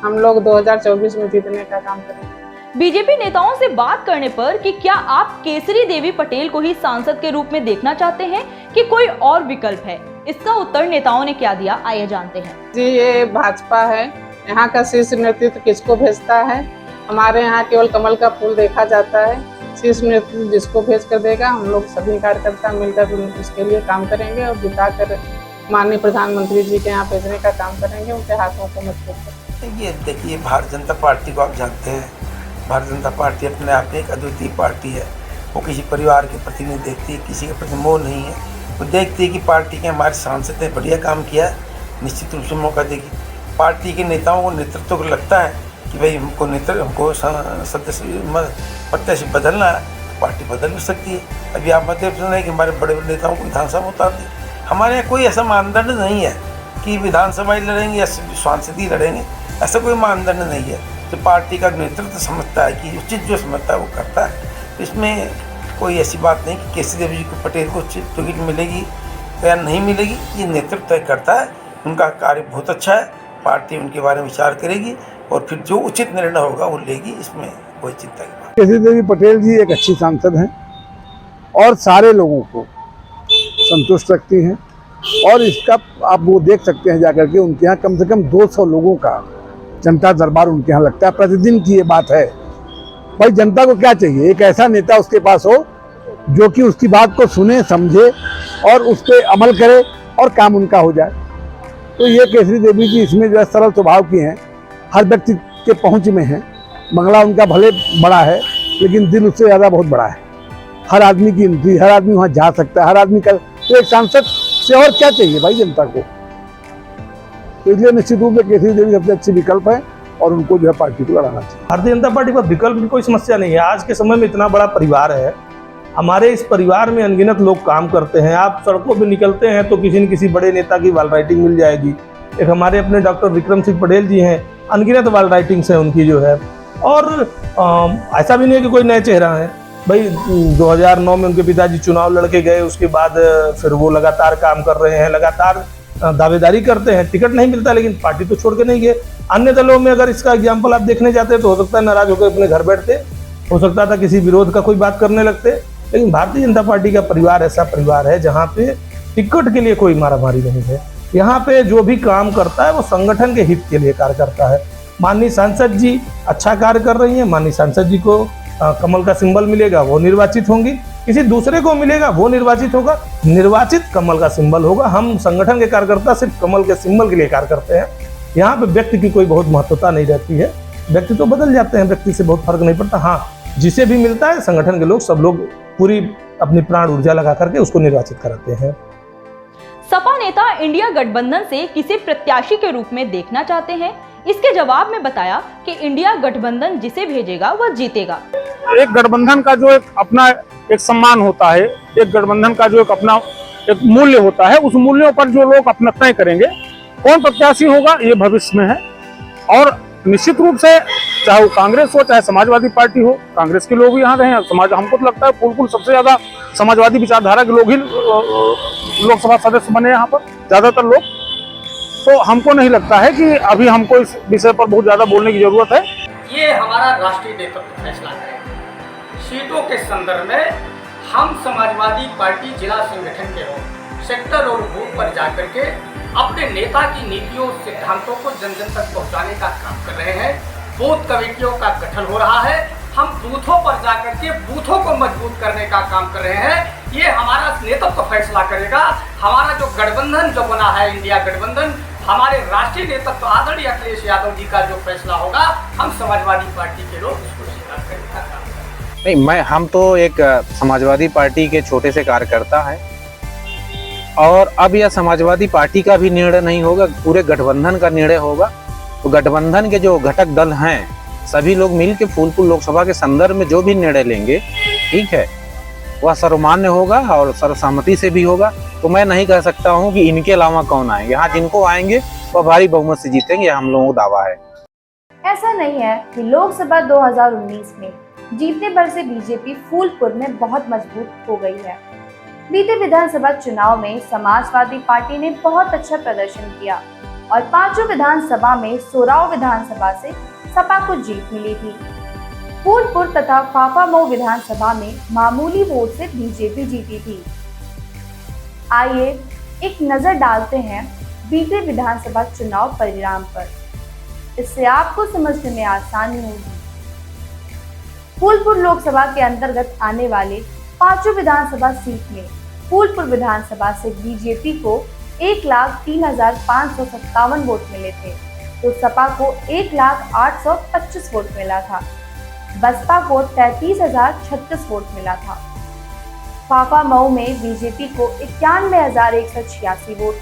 Speaker 15: हम लोग 2024 में जीतने का काम करेंगे।
Speaker 2: बीजेपी नेताओं से बात करने पर कि क्या आप केसरी देवी पटेल को ही सांसद के रूप में देखना चाहते हैं कि कोई और विकल्प है, इसका उत्तर नेताओं ने क्या दिया, आइए जानते हैं।
Speaker 15: जी, ये भाजपा है, यहाँ का शीर्ष नेतृत्व किसको भेजता है? हमारे यहाँ केवल कमल का फूल देखा जाता है। शीर्ष नेतृत्व जिसको भेज कर देगा, हम लोग सभी कार्यकर्ता मिलकर उसके लिए काम करेंगे और जिता कर माननीय प्रधानमंत्री जी के यहाँ भेजने का काम करेंगे, उनके हाथों को मजबूत करेंगे।
Speaker 13: ये देखिए, भारतीय जनता पार्टी को आप जानते हैं, भारतीय जनता पार्टी अपने आप में एक अद्वितीय पार्टी है। वो किसी परिवार के प्रति नहीं देखती, किसी के प्रति मोह नहीं है। वो देखती है कि पार्टी के हमारे सांसद ने बढ़िया काम किया है, निश्चित रूप से मौका देगी। पार्टी के नेताओं को, नेतृत्व को लगता है कि भाई हमको सदस्य प्रत्याशी बदलना है, तो पार्टी बदल भी सकती है। अभी आप मध्य प्रदेश में कि हमारे बड़े बड़े नेताओं को विधानसभा में उतार दी। हमारे यहाँ कोई ऐसा मानदंड नहीं है कि विधानसभा ही लड़ेंगे या सांसद ही लड़ेंगे, ऐसा कोई मानदंड नहीं है। तो पार्टी का नेतृत्व समझता है कि उचित जो समझता है वो करता है। तो इसमें कोई ऐसी बात नहीं कि केसरी देवी जी को पटेल को टिकट मिलेगी या नहीं मिलेगी, ये नेतृत्व तय करता है। उनका कार्य बहुत अच्छा है, पार्टी उनके बारे में विचार करेगी और फिर जो उचित निर्णय होगा वो लेगी, इसमें कोई चिंता की बात।
Speaker 16: केसरी देवी पटेल जी एक अच्छी सांसद हैं और सारे लोगों को संतुष्ट रखती हैं, और इसका आप वो देख सकते हैं जाकर के, उनके यहाँ कम से कम 200 लोगों का जनता दरबार उनके यहाँ लगता है प्रतिदिन की। ये बात है भाई, जनता को क्या चाहिए? एक ऐसा नेता उसके पास हो जो कि उसकी बात को सुने, समझे और उस पर अमल करे और काम उनका हो जाए। तो ये केसरी देवी जी इसमें जो है सरल स्वभाव की हैं, हर व्यक्ति के पहुंच में हैं। बंगला उनका भले बड़ा है लेकिन दिल उससे ज़्यादा बहुत बड़ा है। हर आदमी की एंट्री, हर आदमी वहाँ जा सकता है, हर आदमी का। तो एक सांसद से और क्या चाहिए भाई जनता को? तो इसलिए निश्चित रूप से केसरी देवी सबसे अच्छी विकल्प है और उनको जो है पार्टी को लड़ाना चाहिए।
Speaker 10: भारतीय जनता पार्टी पर विकल्प की कोई समस्या नहीं है। आज के समय में इतना बड़ा परिवार है, हमारे इस परिवार में अनगिनत लोग काम करते हैं। आप सड़कों पे निकलते हैं तो किसी न किसी बड़े नेता की वाल राइटिंग मिल जाएगी। एक हमारे अपने डॉक्टर विक्रम सिंह पटेल जी हैं, अनगिनत वाल राइटिंग्स हैं उनकी जो है। और ऐसा भी नहीं है कि कोई नया चेहरा है भाई। 2009 में उनके पिताजी चुनाव लड़के गए, उसके बाद फिर वो लगातार काम कर रहे हैं, लगातार दावेदारी करते हैं। टिकट नहीं मिलता लेकिन पार्टी तो छोड़ के नहीं गए। अन्य दलों में अगर इसका एग्जाम्पल आप देखने जाते तो हो सकता है नाराज होकर अपने घर बैठते, हो सकता था किसी विरोध का कोई बात करने लगते। लेकिन भारतीय जनता पार्टी का परिवार ऐसा परिवार है जहाँ पे टिकट के लिए कोई मारामारी नहीं है। यहाँ पे जो भी काम करता है वो संगठन के हित के लिए कार्य करता है। माननीय सांसद जी अच्छा कार्य कर रही हैं। माननीय सांसद जी को कमल का सिंबल मिलेगा, वो निर्वाचित होंगी। किसी दूसरे को मिलेगा, वो निर्वाचित होगा। निर्वाचित कमल का सिंबल होगा। हम संगठन के कार्यकर्ता सिर्फ कमल के सिंबल के लिए कार्य करते हैं। यहाँ पे व्यक्ति की कोई बहुत महत्वता नहीं रहती है। व्यक्ति तो बदल जाते हैं, व्यक्ति से बहुत फर्क नहीं पड़ता। हाँ, जिसे भी मिलता है संगठन के लोग, सब लोग पूरी अपनी प्राण ऊर्जा लगा करके उसको निर्वाचित कराते हैं।
Speaker 2: सपा नेता इंडिया गठबंधन से किसे प्रत्याशी के रूप में देखना चाहते हैं, इसके जवाब में बताया कि इंडिया गठबंधन जिसे भेजेगा वह जीतेगा।
Speaker 11: एक गठबंधन का जो एक अपना एक सम्मान होता है, एक गठबंधन का जो एक अपना एक मूल्य होता है, उस मूल्यों पर जो लोग अपना तय करेंगे, कौन प्रत्याशी होगा ये भविष्य में है। और निश्चित रूप से चाहे वो कांग्रेस हो चाहे समाजवादी पार्टी हो, कांग्रेस के लोग यहाँ रहे हैं, समाज हमको तो लगता है फूलपुर सबसे ज्यादा समाजवादी विचारधारा के लोग ही लोकसभा सदस्य बने यहाँ पर, ज्यादातर लोग। तो हमको नहीं लगता है कि अभी हमको इस विषय पर बहुत ज्यादा बोलने की जरूरत है।
Speaker 14: ये हमारा राष्ट्रीय नेतृत्व फैसला करेगा। सीटों के संदर्भ में हम समाजवादी पार्टी जिला संगठन के लोग सेक्टर और बूथ पर जाकर के अपने नेता की नीतियों सिद्धांतों को जन जन तक पहुंचाने का काम कर रहे हैं। बूथ कमेटियों का गठन हो रहा है, हम बूथों पर जाकर के बूथों को मजबूत करने का काम कर रहे हैं। ये हमारा नेतृत्व फैसला करेगा। हमारा जो गठबंधन जो बना है इंडिया गठबंधन, हमारे राष्ट्रीय नेतृत्व आदरणीय अखिलेश यादव जी का जो फैसला होगा, हम समाजवादी पार्टी के लोग उसको स्वीकार करने का काम करेंगे।
Speaker 12: नहीं, हम तो एक समाजवादी पार्टी के छोटे से कार्यकर्ता है और अब यह समाजवादी पार्टी का भी निर्णय नहीं होगा, पूरे गठबंधन का निर्णय होगा। तो गठबंधन के जो घटक दल हैं सभी लोग मिलकर फूलपुर लोकसभा के संदर्भ में जो भी निर्णय लेंगे, ठीक है, वह सर्वमान्य होगा और सर्वसम्मति से भी होगा। तो मैं नहीं कह सकता हूं कि इनके अलावा कौन आएंगे। यहाँ जिनको आएंगे वह भारी बहुमत से जीतेंगे, हम लोगों को दावा है।
Speaker 3: ऐसा नहीं है कि लोकसभा 2019 में जीतने भर से बीजेपी फूलपुर में बहुत मजबूत हो गई है। बीते विधानसभा चुनाव में समाजवादी पार्टी ने बहुत अच्छा प्रदर्शन किया और 5 विधानसभा में 16 विधानसभा से सपा को जीत मिली थी। फूलपुर तथा फाफामऊ विधानसभा में मामूली वोट से बीजेपी जीती थी। आइए एक नजर डालते हैं बीते विधानसभा चुनाव परिणाम पर, इससे आपको समझने में आसानी होगी। फूलपुर लोकसभा के अंतर्गत आने वाले 5 विधानसभा सीट में फूलपुर विधानसभा से बीजेपी को 1,03,557 वोट मिले थे, तो सपा को 1,08,25 वोट मिला था। बसपा को 33,036 वोट मिला था। फाफामऊ में बीजेपी को 91,186 वोट,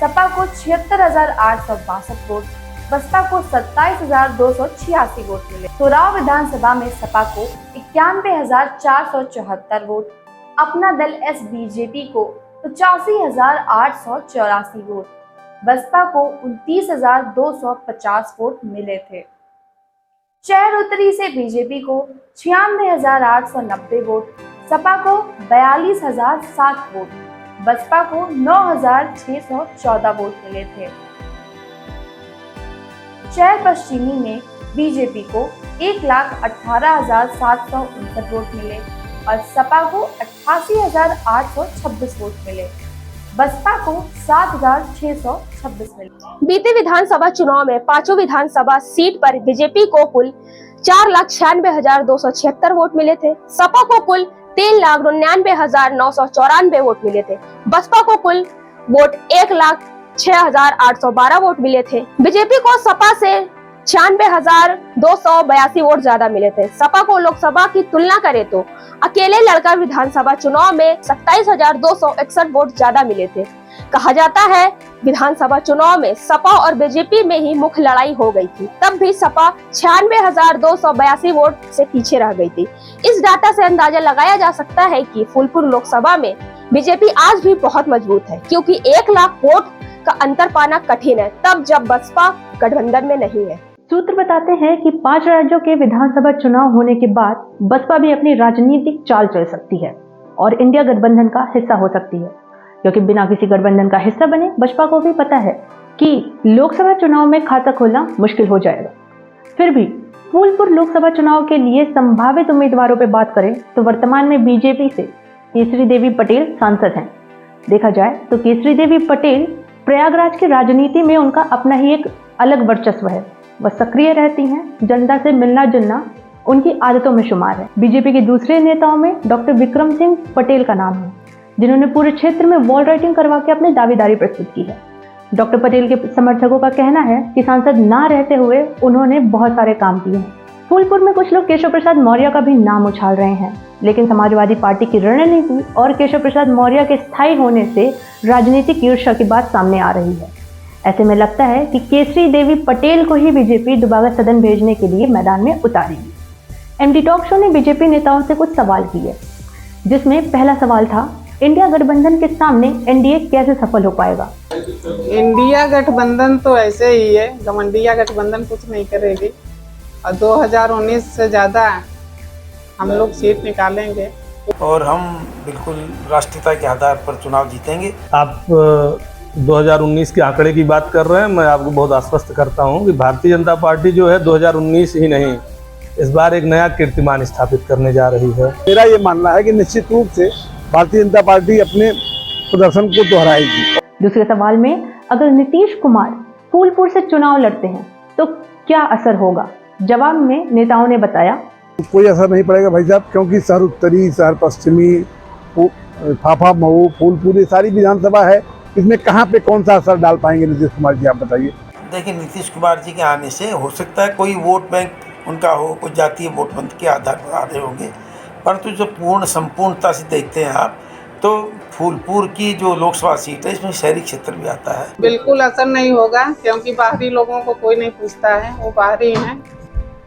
Speaker 3: सपा को 76,862 वोट, बसपा को 27,286 वोट मिले। सोराव विधानसभा में सपा को 91,474 वोट, अपना दल एस बीजेपी को 85,884 वोट, बसपा को 29,250 वोट मिले थे। शहर उत्तरी से बीजेपी को 96,890 वोट, सपा को 42,007 वोट, बसपा को 9,614 वोट मिले थे। शहर पश्चिमी में बीजेपी को 1,18,759 वोट मिले और सपा को 88,826 वोट मिले, बसपा को 7,626 मिले।
Speaker 6: बीते विधानसभा चुनाव में 5 विधानसभा सीट पर बीजेपी को कुल 4,96,276 वोट मिले थे, सपा को कुल 3,99,994 वोट मिले थे, बसपा को कुल वोट 1,06,812 वोट मिले थे। बीजेपी को सपा से 96,282 वोट ज्यादा मिले थे। सपा को लोकसभा की तुलना करें तो अकेले लड़का विधानसभा चुनाव में 27,261 वोट ज्यादा मिले थे। कहा जाता है विधानसभा चुनाव में सपा और बीजेपी में ही मुख्य लड़ाई हो गई थी, तब भी सपा 96,282 वोट से पीछे रह गई थी। इस डाटा से अंदाजा लगाया जा सकता है कि फूलपुर लोकसभा में बीजेपी आज भी बहुत मजबूत है, क्योंकि 1 लाख वोट का अंतर पाना कठिन है, तब जब बसपा गठबंधन में नहीं है।
Speaker 1: सूत्र बताते हैं कि 5 राज्यों के विधानसभा चुनाव होने के बाद बसपा भी अपनी राजनीतिक चाल चल सकती है और इंडिया गठबंधन का हिस्सा हो सकती है, क्योंकि बिना किसी गठबंधन का हिस्सा बने बसपा को भी पता है कि लोकसभा चुनाव में खाता खोलना मुश्किल हो जाएगा। फिर भी फूलपुर लोकसभा चुनाव के लिए संभावित उम्मीदवारों पर बात करें तो वर्तमान में बीजेपी से केसरी देवी पटेल सांसद हैं। देखा जाए तो केसरी देवी पटेल प्रयागराज की राजनीति में उनका अपना ही एक अलग वर्चस्व है। वह सक्रिय रहती हैं, जनता से मिलना जुलना उनकी आदतों में शुमार है। बीजेपी के दूसरे नेताओं में डॉक्टर विक्रम सिंह पटेल का नाम है, जिन्होंने पूरे क्षेत्र में वॉल राइटिंग करवा के अपनी दावेदारी प्रस्तुत की है। डॉक्टर पटेल के समर्थकों का कहना है कि सांसद ना रहते हुए उन्होंने बहुत सारे काम किए हैं। फूलपुर में कुछ लोग केशव प्रसाद मौर्य का भी नाम उछाल रहे हैं, लेकिन समाजवादी पार्टी की रणनीति और केशव प्रसाद मौर्य के स्थायी होने से राजनीतिक ईर्ष्या की बात सामने आ रही है। ऐसे में लगता है कि केसरी देवी पटेल को ही बीजेपी दोबारा सदन भेजने के लिए मैदान में उतारेगी। एमडी टॉक शो ने बीजेपी नेताओं से कुछ सवाल किए, जिसमें पहला सवाल था इंडिया गठबंधन के सामने एनडीए कैसे सफल हो पाएगा?
Speaker 15: इंडिया गठबंधन तो ऐसे ही है, गमंडिया गठबंधन कुछ नहीं करेगी और 2019 से ज़्यादा हम लोग सीट निकालेंगे
Speaker 13: और हम बिल्कुल राष्ट्रीयता के आधार पर चुनाव जीतेंगे।
Speaker 10: आप 2019 के आंकड़े की बात कर रहे हैं, मैं आपको बहुत आश्वस्त करता हूं कि भारतीय जनता पार्टी जो है 2019 ही नहीं, इस बार एक नया कीर्तिमान स्थापित करने जा रही है।
Speaker 16: मेरा ये मानना है कि निश्चित रूप से भारतीय जनता पार्टी अपने प्रदर्शन को दोहराएगी।
Speaker 1: दूसरे सवाल में, अगर नीतीश कुमार फूलपुर से चुनाव लड़ते हैं तो क्या असर होगा? जवाब में नेताओं ने बताया,
Speaker 16: कोई असर नहीं पड़ेगा भाई साहब, क्योंकि शहर उत्तरी, शहर पश्चिमी, फाफा, मऊ, फूलपुर, ये सारी विधानसभा है, इसमें कहाँ पे कौन सा असर डाल पाएंगे नीतीश कुमार जी, आप बताइए।
Speaker 13: देखिए, नीतीश कुमार जी के आने से हो सकता है कोई वोट बैंक उनका हो, कोई जातीय वोट बैंक के आधार पर आ रहे होंगे, परंतु जो संपूर्णता से देखते हैं आप तो फूलपुर की जो लोकसभा सीट है इसमें शहरी क्षेत्र भी आता है।
Speaker 15: बिल्कुल असर नहीं होगा, क्योंकि बाहरी लोगों को कोई नहीं पूछता है, वो बाहरी हैं।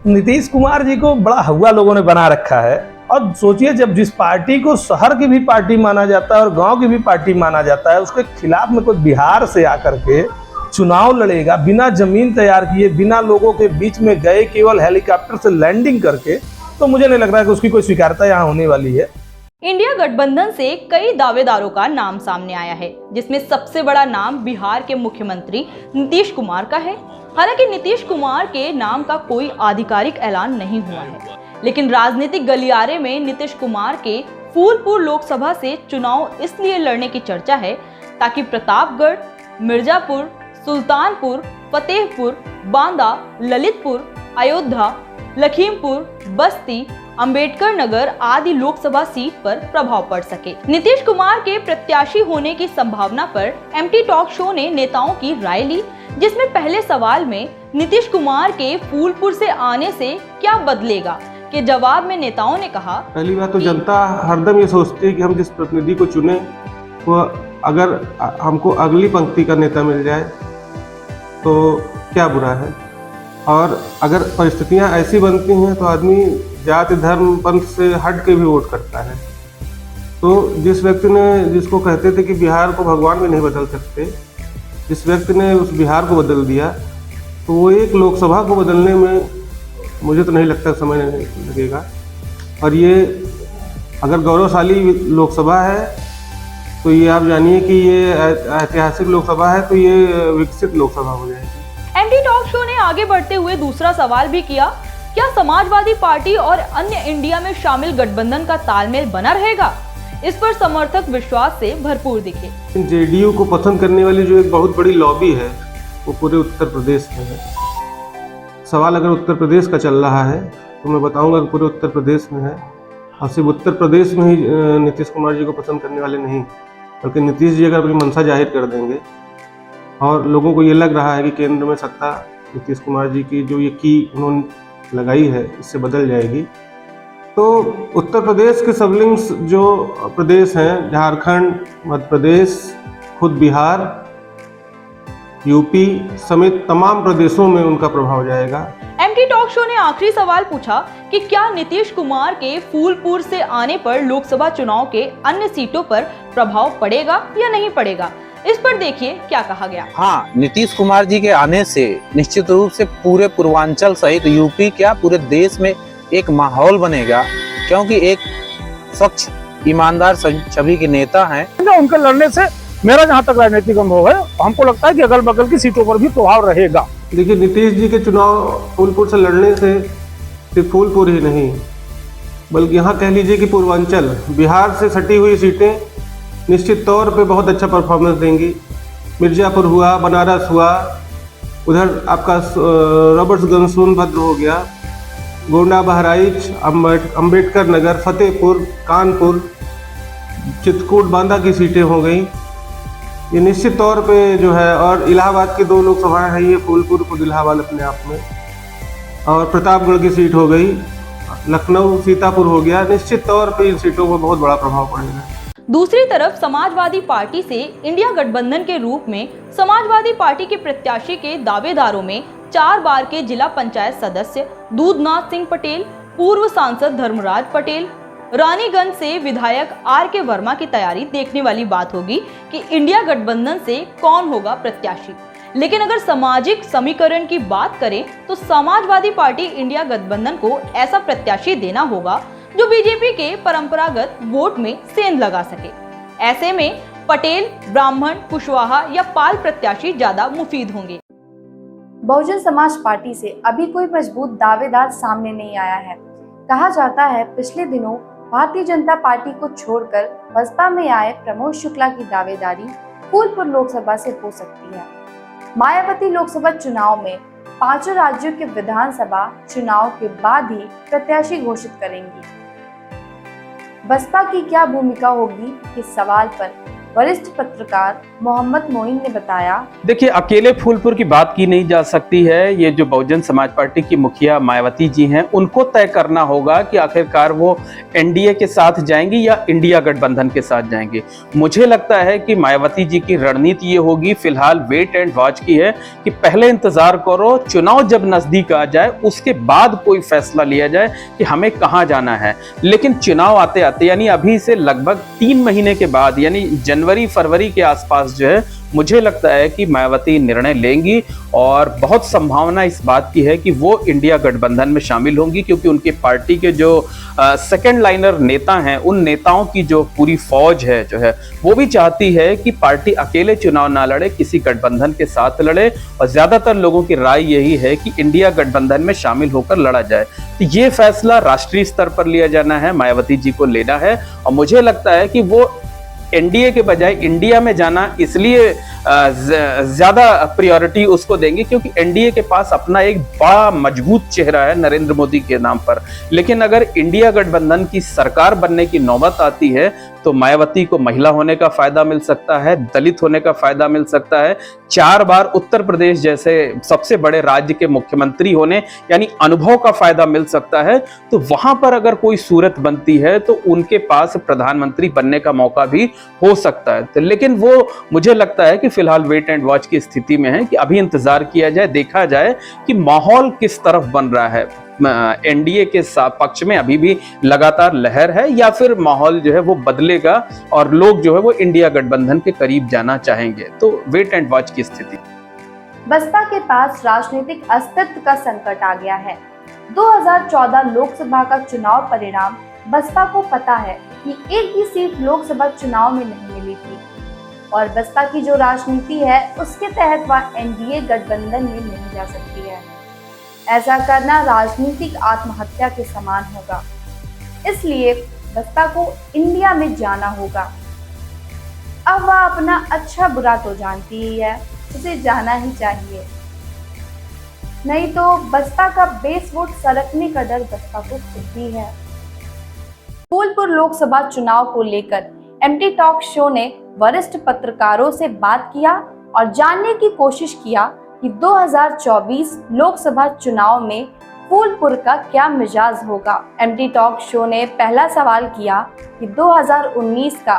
Speaker 10: नीतीश कुमार जी को बड़ा हवा लोगों ने बना रखा है। और सोचिए, जब जिस पार्टी को शहर की भी पार्टी माना जाता है और गांव की भी पार्टी माना जाता है, उसके खिलाफ में कोई बिहार से आकर के चुनाव लड़ेगा बिना जमीन तैयार किए, बिना लोगों के बीच में गए, केवल हेलीकॉप्टर से लैंडिंग करके, तो मुझे नहीं लग रहा है कि उसकी कोई स्वीकार्यता यहाँ होने वाली है।
Speaker 2: इंडिया गठबंधन से कई दावेदारों का नाम सामने आया है, जिसमें सबसे बड़ा नाम बिहार के मुख्यमंत्री नीतीश कुमार का है। हालांकि नीतीश कुमार के नाम का कोई आधिकारिक ऐलान नहीं हुआ है, लेकिन राजनीतिक गलियारे में नीतीश कुमार के फूलपुर लोकसभा से चुनाव इसलिए लड़ने की चर्चा है ताकि प्रतापगढ़, मिर्जापुर, सुल्तानपुर, फतेहपुर, बांदा, ललितपुर, अयोध्या, लखीमपुर, बस्ती, अंबेडकर नगर आदि लोकसभा सीट पर प्रभाव पड़ सके। नीतीश कुमार के प्रत्याशी होने की संभावना पर एमटी टॉक शो ने नेताओं की राय ली, जिसमें पहले सवाल में नीतीश कुमार के फूलपुर से आने से क्या बदलेगा के जवाब में नेताओं ने कहा,
Speaker 17: पहली बात तो जनता हरदम ये सोचती है कि हम जिस प्रतिनिधि को चुने वो अगर हमको अगली पंक्ति का नेता मिल जाए तो क्या बुरा है, और अगर परिस्थितियां ऐसी बनती हैं तो आदमी जाति धर्म पंथ से हट के भी वोट करता है। तो जिस व्यक्ति ने, जिसको कहते थे कि बिहार को भगवान भी नहीं बदल सकते, जिस व्यक्ति ने उस बिहार को बदल दिया, तो वो एक लोकसभा को बदलने में मुझे तो नहीं लगता समय नहीं लगेगा। और ये अगर गौरवशाली लोकसभा है तो ये आप जानिए कि ये ऐतिहासिक लोकसभा है, तो ये विकसित लोकसभा हो जाएगी।
Speaker 2: एमटी टॉक शो ने आगे बढ़ते हुए दूसरा सवाल भी किया, क्या समाजवादी पार्टी और अन्य इंडिया में शामिल गठबंधन का तालमेल बना रहेगा? इस पर समर्थक विश्वास से भरपूर दिखे।
Speaker 17: जेडीयू को पसंद करने वाली जो एक बहुत बड़ी लॉबी है वो पूरे उत्तर प्रदेश में है। सवाल अगर उत्तर प्रदेश का चल रहा है तो मैं बताऊंगा कि पूरे उत्तर प्रदेश में है, और सिर्फ उत्तर प्रदेश में ही नीतीश कुमार जी को पसंद करने वाले नहीं, बल्कि नीतीश जी अगर अपनी मंशा जाहिर कर देंगे और लोगों को ये लग रहा है कि केंद्र में सत्ता नीतीश कुमार जी की जो ये की उन्होंने लगाई है इससे बदल जाएगी, तो उत्तर प्रदेश के सबलिंग्स जो प्रदेश हैं, झारखंड, मध्य प्रदेश, खुद बिहार, यूपी समेत तमाम प्रदेशों में उनका प्रभाव जाएगा।
Speaker 2: एमटी टॉक शो ने आखिरी सवाल पूछा कि क्या नीतीश कुमार के फूलपुर से आने पर लोकसभा चुनाव के अन्य सीटों पर प्रभाव पड़ेगा या नहीं पड़ेगा? इस पर देखिए क्या कहा गया।
Speaker 12: हाँ, नीतीश कुमार जी के आने से निश्चित रूप से पूरे पूर्वांचल सहित यूपी क्या पूरे देश में एक माहौल बनेगा, क्योंकि एक स्वच्छ ईमानदार छवि के नेता हैं।
Speaker 11: उनके लड़ने से मेरा जहाँ तक राजनीतिक अनुभव है, हमको लगता है कि अगल बगल की सीटों पर भी प्रभाव रहेगा।
Speaker 17: देखिए, नीतीश जी के चुनाव फूलपुर से लड़ने से सिर्फ फूलपुर ही नहीं, बल्कि यहाँ कह लीजिए कि पूर्वांचल बिहार से सटी हुई सीटें निश्चित तौर पे बहुत अच्छा परफॉर्मेंस देंगी। मिर्जापुर हुआ, बनारस हुआ, उधर आपका रॉबर्ट्सगंज सोनभद्र हो गया, गोंडा, बहराइच, अंबेडकर नगर, फतेहपुर, कानपुर, चित्रकूट, बांदा की सीटें हो गई, ये निश्चित तौर पे जो है। और इलाहाबाद की 2 लोकसभाएं हैं, ये फूलपुर खुद इलाहाबाद अपने आप में, और प्रतापगढ़ की सीट हो गई, लखनऊ, सीतापुर हो गया। निश्चित तौर पे इन सीटों पर बहुत बड़ा प्रभाव पड़ेगा।
Speaker 2: दूसरी तरफ समाजवादी पार्टी से इंडिया गठबंधन के रूप में समाजवादी पार्टी के प्रत्याशी के दावेदारों में 4 बार के जिला पंचायत सदस्य दूधनाथ सिंह पटेल, पूर्व सांसद धर्मराज पटेल, रानीगंज से विधायक R.K. वर्मा की तैयारी देखने वाली बात होगी कि इंडिया गठबंधन से कौन होगा प्रत्याशी। लेकिन अगर सामाजिक समीकरण की बात करें तो समाजवादी पार्टी इंडिया गठबंधन को ऐसा प्रत्याशी देना होगा जो बीजेपी के परंपरागत वोट में सेंध लगा सके। ऐसे में पटेल, ब्राह्मण, कुशवाहा या पाल प्रत्याशी ज्यादा मुफीद होंगे।
Speaker 3: बहुजन समाज पार्टी से अभी कोई मजबूत दावेदार सामने नहीं आया है। कहा जाता है पिछले दिनों भारतीय जनता पार्टी को छोड़कर बसपा में आए प्रमोद शुक्ला की दावेदारी फूलपुर लोकसभा से हो सकती है। मायावती लोकसभा चुनाव में 5 राज्यों के विधानसभा चुनाव के बाद ही प्रत्याशी घोषित करेंगी। बसपा की क्या भूमिका होगी इस सवाल पर वरिष्ठ पत्रकार मोहम्मद मोइन ने बताया।
Speaker 18: देखिए, अकेले फूलपुर की बात की नहीं जा सकती है। ये जो बहुजन समाज पार्टी की मुखिया मायावती जी हैं, उनको तय करना होगा कि आखिरकार वो एनडीए के साथ जाएंगे या इंडिया गठबंधन के साथ जाएंगे। मुझे लगता है कि मायावती जी की रणनीति ये होगी, फिलहाल वेट एंड वॉच की है कि पहले इंतजार करो, चुनाव जब नजदीक आ जाए उसके बाद कोई फैसला लिया जाए कि हमें कहाँ जाना है। लेकिन चुनाव आते आते यानी अभी से लगभग 3 महीने के बाद यानी जनवरी फरवरी के आसपास जो है, मुझे लगता है कि मायावती निर्णय लेंगी और बहुत संभावना इस बात की है कि वो इंडिया गठबंधन में शामिल होंगी, क्योंकि उनकी पार्टी के जो सेकंड लाइनर नेता हैं, उन नेताओं की जो पूरी फौज है जो है वो भी चाहती है कि पार्टी अकेले चुनाव ना लड़े, किसी गठबंधन के साथ लड़े। और ज्यादातर लोगों की राय यही है कि इंडिया गठबंधन में शामिल होकर लड़ा जाए। तो ये फैसला राष्ट्रीय स्तर पर लिया जाना है, मायावती जी को लेना है। और मुझे लगता है कि वो एनडीए के बजाय इंडिया में जाना इसलिए ज्यादा प्रायोरिटी उसको देंगे क्योंकि एनडीए के पास अपना एक बड़ा मजबूत चेहरा है नरेंद्र मोदी के नाम पर। लेकिन अगर इंडिया गठबंधन की सरकार बनने की नौबत आती है तो मायावती को महिला होने का फायदा मिल सकता है, दलित होने का फायदा मिल सकता है, 4 बार उत्तर प्रदेश जैसे सबसे बड़े राज्य के मुख्यमंत्री होने यानी अनुभव का फायदा मिल सकता है। तो वहां पर अगर कोई सूरत बनती है तो उनके पास प्रधानमंत्री बनने का मौका भी हो सकता है। तो लेकिन वो मुझे लगता है कि फिलहाल वेट एंड वॉच की स्थिति में है कि अभी इंतजार किया जाए, देखा जाए कि माहौल किस तरफ बन रहा है। एनडीए के पक्ष में अभी भी लगातार लहर है या फिर माहौल जो है वो बदलेगा और लोग जो है वो इंडिया गठबंधन के करीब जाना चाहेंगे। तो वेट एंड वॉच की स्थिति।
Speaker 3: बसपा के पास राजनीतिक अस्तित्व का संकट आ गया है। 2014 लोकसभा का चुनाव परिणाम बसपा को पता है कि एक भी सीट लोकसभा चुनाव में नहीं मिली थी और बसपा की जो राजनीति है उसके तहत वह एनडीए गठबंधन में नहीं जा सकती है। ऐसा करना राजनीतिक आत्महत्या के समान होगा। इसलिए बसपा को इंडिया में जाना होगा। अब वह अपना अच्छा बुरा तो जानती ही है, उसे जाना ही चाहिए। नहीं तो बसपा का बेस वोट सरकने का डर बसपा को खुद भी है। फूलपुर लोकसभा चुनाव को लेकर एमटी टॉक शो ने वरिष्ठ पत्रकारों से बात किया और जानने की कोशिश किया कि 2024 लोकसभा चुनाव में फूलपुर का क्या मिजाज होगा। एमटी टॉक शो ने पहला सवाल किया कि 2019 का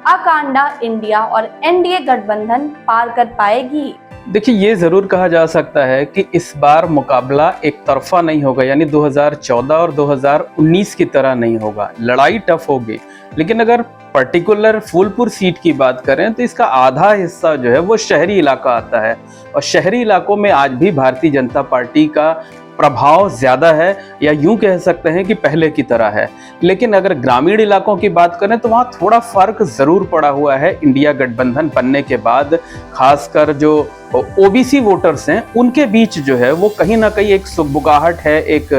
Speaker 3: अकांडा इंडिया और एनडीए गठबंधन पार कर पाएगी।
Speaker 18: देखिए, ये जरूर कहा जा सकता है कि इस बार मुकाबला एक तरफा नहीं होगा, यानी 2014 और 2019 की तरह नहीं होगा। लड़ाई टफ होगी, लेकिन अगर पर्टिकुलर फूलपुर सीट की बात करें तो इसका आधा हिस्सा जो है वो शहरी इलाका आता है और शहरी इलाकों में आज भी भारतीय जनता पार्टी का प्रभाव ज्यादा है या यूं कह सकते हैं कि पहले की तरह है। लेकिन अगर ग्रामीण इलाकों की बात करें तो वहां थोड़ा फर्क जरूर पड़ा हुआ है इंडिया गठबंधन बनने के बाद। खासकर जो ओबीसी वोटर्स हैं उनके बीच जो है वो कहीं ना कहीं एक सुगबुगाहट है, एक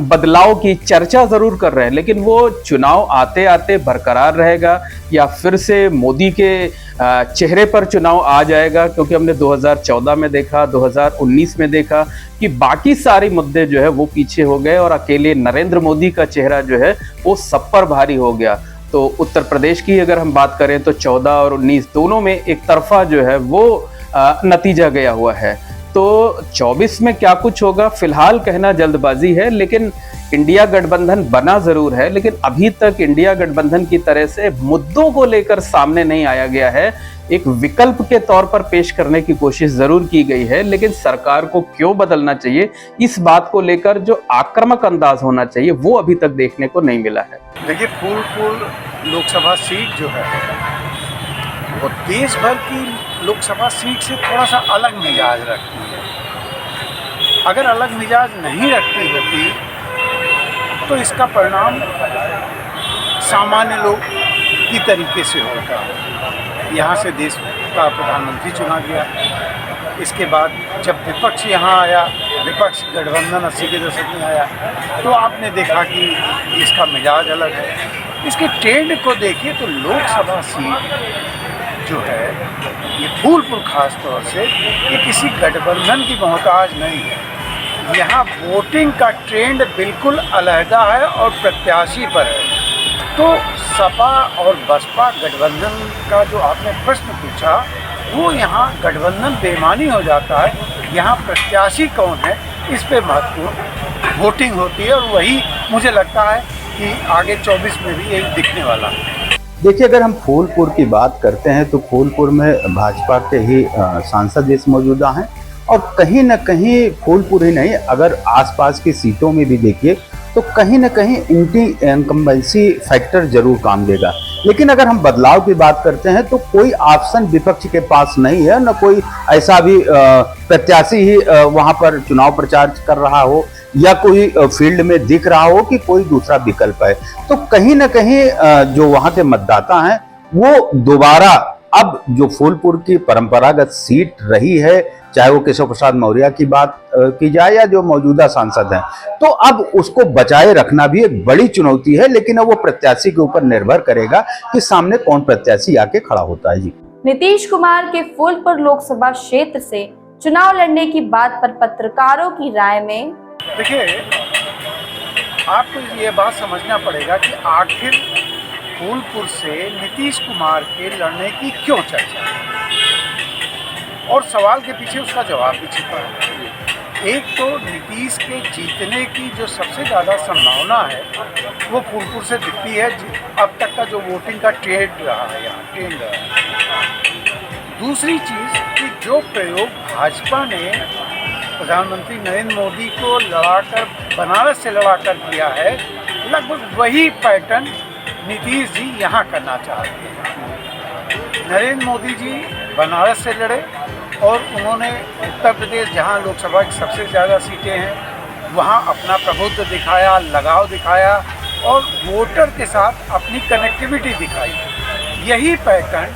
Speaker 18: बदलाव की चर्चा जरूर कर रहे हैं। लेकिन वो चुनाव आते आते बरकरार रहेगा या फिर से मोदी के चेहरे पर चुनाव आ जाएगा, क्योंकि हमने 2014 में देखा, 2019 में देखा कि बाकी सारे मुद्दे जो है वो पीछे हो गए और अकेले नरेंद्र मोदी का चेहरा जो है वो सब पर भारी हो गया। तो उत्तर प्रदेश की अगर हम बात करें तो 14 और 19 दोनों में एक तरफा जो है वो नतीजा गया हुआ है। तो 24 में क्या कुछ होगा फिलहाल कहना जल्दबाजी है, लेकिन इंडिया गठबंधन बना जरूर है, लेकिन अभी तक इंडिया गठबंधन की तरह से मुद्दों को लेकर सामने नहीं आया गया है। एक विकल्प के तौर पर पेश करने की कोशिश जरूर की गई है, लेकिन सरकार को क्यों बदलना चाहिए, इस बात को लेकर जो आक्रामक अंदाज होना चाहिए वो अभी तक देखने को नहीं मिला है।
Speaker 19: देखिए, फूलपुर लोकसभा सीट जो है वो देश भर की लोकसभा सीट से थोड़ा सा अलग मिजाज रखती है। अगर अलग मिजाज नहीं रखती होती तो इसका परिणाम सामान्य लोग की तरीके से होता। यहाँ से देश का प्रधानमंत्री चुना गया, इसके बाद जब विपक्ष यहाँ आया, विपक्ष गठबंधन 80 के दशक में आया, तो आपने देखा कि इसका मिजाज अलग है। इसके ट्रेंड को देखिए तो लोकसभा सीट जो है ये फूलपुर खास तौर से ये किसी गठबंधन की मोहताज नहीं है। यहाँ वोटिंग का ट्रेंड बिल्कुल अलहदा है और प्रत्याशी पर है। तो सपा और बसपा गठबंधन का जो आपने प्रश्न पूछा वो यहाँ गठबंधन बेईमानी हो जाता है। यहाँ प्रत्याशी कौन है इस पे महत्वपूर्ण वोटिंग होती है, और वही मुझे लगता है कि आगे 24 में भी यही दिखने वाला है।
Speaker 20: देखिए, अगर हम फूलपुर की बात करते हैं तो फूलपुर में भाजपा के ही सांसद इस मौजूदा हैं, और कहीं न कहीं फूलपुर ही नहीं, अगर आसपास की सीटों में भी देखिए तो कहीं न कहीं इनकी इनकम्बेंसी फैक्टर जरूर काम देगा। लेकिन अगर हम बदलाव की बात करते हैं तो कोई ऑप्शन विपक्ष के पास नहीं है, न कोई ऐसा भी प्रत्याशी ही वहां पर चुनाव प्रचार कर रहा हो या कोई फील्ड में दिख रहा हो कि कोई दूसरा विकल्प है। तो कहीं न कहीं जो वहां के मतदाता हैं वो दोबारा अब जो फूलपुर की परंपरागत सीट रही है, चाहे वो केशव प्रसाद मौर्य की बात की जाए या जो मौजूदा सांसद हैं, तो अब उसको बचाए रखना भी एक बड़ी चुनौती है। लेकिन अब वो प्रत्याशी के ऊपर निर्भर करेगा कि सामने कौन प्रत्याशी आके खड़ा होता है। जी,
Speaker 3: नीतीश कुमार के फूलपुर लोकसभा क्षेत्र से चुनाव लड़ने की बात पर पत्रकारों की राय में,
Speaker 19: देखिए, आपको ये बात समझना पड़ेगा कि आखिर फूलपुर से नीतीश कुमार के लड़ने की क्यों चर्चा है, और सवाल के पीछे उसका जवाब भी छिपा है। एक तो नीतीश के जीतने की जो सबसे ज़्यादा संभावना है वो फूलपुर से दिखती है। अब तक का जो वोटिंग का ट्रेंड रहा है, यहाँ ट्रेंड रहा है। दूसरी चीज़ कि जो प्रयोग भाजपा ने प्रधानमंत्री नरेंद्र मोदी को लड़ाकर, बनारस से लड़ाकर किया है, लगभग वही पैटर्न नीतीश जी यहाँ करना चाहते हैं। नरेंद्र मोदी जी बनारस से लड़े और उन्होंने उत्तर प्रदेश, जहाँ लोकसभा की सबसे ज़्यादा सीटें हैं, वहाँ अपना प्रभुत्व दिखाया, लगाव दिखाया और वोटर के साथ अपनी कनेक्टिविटी दिखाई। यही पैटर्न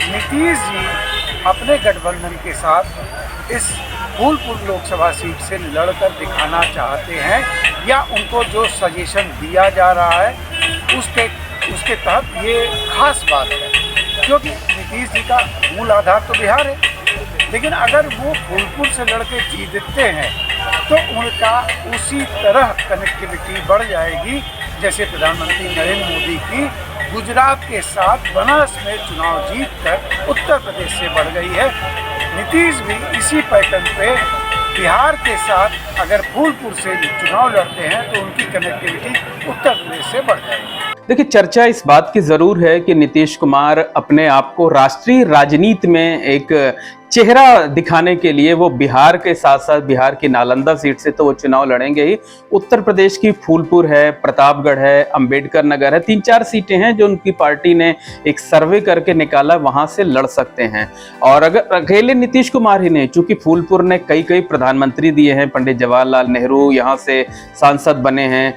Speaker 19: नीतीश जी अपने गठबंधन के साथ इस फूलपुर लोकसभा सीट से लड़कर दिखाना चाहते हैं, या उनको जो सजेशन दिया जा रहा है उसके तहत ये खास बात है। क्योंकि नीतीश जी का मूल आधार तो बिहार है, लेकिन अगर वो फूलपुर से लड़के जीतते हैं तो उनका उसी तरह कनेक्टिविटी बढ़ जाएगी जैसे प्रधानमंत्री नरेंद्र मोदी की गुजरात के साथ बनारस में चुनाव जीतकर उत्तर प्रदेश से बढ़ गई है। नीतीश भी इसी पैटर्न पे बिहार के साथ अगर फूलपुर से चुनाव लड़ते हैं तो उनकी कनेक्टिविटी उत्तर प्रदेश से बढ़ जाएगी।
Speaker 18: देखिए, चर्चा इस बात की जरूर है कि नीतीश कुमार अपने आप को राष्ट्रीय राजनीति में एक चेहरा दिखाने के लिए वो बिहार के साथ साथ बिहार की नालंदा सीट से तो वो चुनाव लड़ेंगे ही, उत्तर प्रदेश की फूलपुर है, प्रतापगढ़ है, अंबेडकर नगर है, 3-4 सीटें हैं जो उनकी पार्टी ने एक सर्वे करके निकाला, वहां से लड़ सकते हैं। और अगर अकेले नीतीश कुमार ही नहीं, चूंकि फूलपुर ने कई प्रधानमंत्री दिए हैं, पंडित जवाहरलाल नेहरू यहाँ से सांसद बने हैं,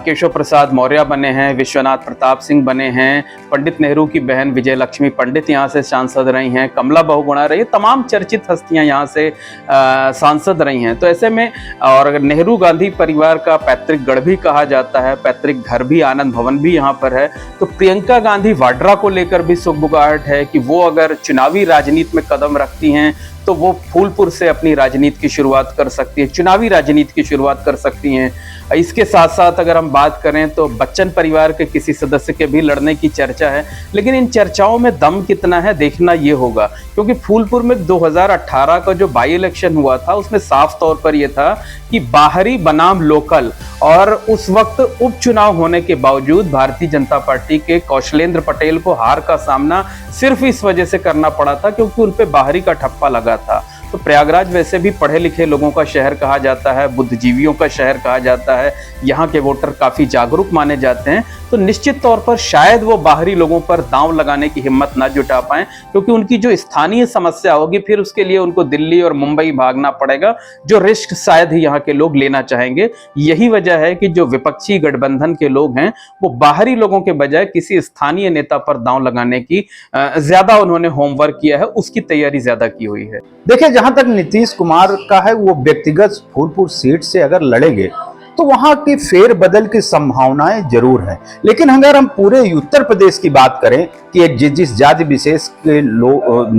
Speaker 18: केशव प्रसाद मौर्य बने हैं, विश्वनाथ प्रताप सिंह बने हैं, पंडित नेहरू की बहन विजय लक्ष्मी पंडित यहाँ से सांसद रही हैं, कमला बहुगुणा रही, तमाम चर्चित हस्तियां यहाँ से सांसद रही हैं। तो ऐसे में, और अगर नेहरू गांधी परिवार का पैतृक गढ़ भी कहा जाता है, पैतृक घर भी, आनंद भवन भी यहाँ पर है, तो प्रियंका गांधी वाड्रा को लेकर भी सुगबुगाहट है कि वो अगर चुनावी राजनीति में कदम रखती हैं तो वो फूलपुर से अपनी राजनीति की शुरुआत कर सकती है, चुनावी राजनीति की शुरुआत कर सकती हैं। इसके साथ साथ अगर हम बात करें तो बच्चन परिवार के किसी सदस्य के भी लड़ने की चर्चा है, लेकिन इन चर्चाओं में दम कितना है देखना ये होगा, क्योंकि फूलपुर में 2018 का जो बाई इलेक्शन हुआ था उसमें साफ तौर पर यह था कि बाहरी बनाम लोकल, और उस वक्त उपचुनाव होने के बावजूद भारतीय जनता पार्टी के कौशलेंद्र पटेल को हार का सामना सिर्फ इस वजह से करना पड़ा था क्योंकि उन पे बाहरी का ठप्पा लगा था। तो प्रयागराज वैसे भी पढ़े लिखे लोगों का शहर कहा जाता है, बुद्धिजीवियों का शहर कहा जाता है, यहाँ के वोटर काफी जागरूक माने जाते हैं। तो निश्चित तौर पर शायद वो बाहरी लोगों पर दांव लगाने की हिम्मत ना जुटा पाएं, क्योंकि उनकी जो स्थानीय समस्या होगी फिर उसके लिए उनको दिल्ली और मुंबई भागना पड़ेगा, जो रिस्क शायद ही यहाँ के लोग लेना चाहेंगे। यही वजह है कि जो विपक्षी गठबंधन के लोग हैं वो बाहरी लोगों के बजाय किसी स्थानीय नेता पर दांव लगाने की ज्यादा उन्होंने होमवर्क किया है, उसकी तैयारी ज्यादा की हुई है।
Speaker 20: देखिए, जहां तक नीतीश कुमार का है, वो व्यक्तिगत फूलपुर सीट से अगर लड़ेंगे तो वहां की फेरबदल की संभावनाएं जरूर हैं। लेकिन अगर हम पूरे उत्तर प्रदेश की बात करें कि एक जिस जाति विशेष के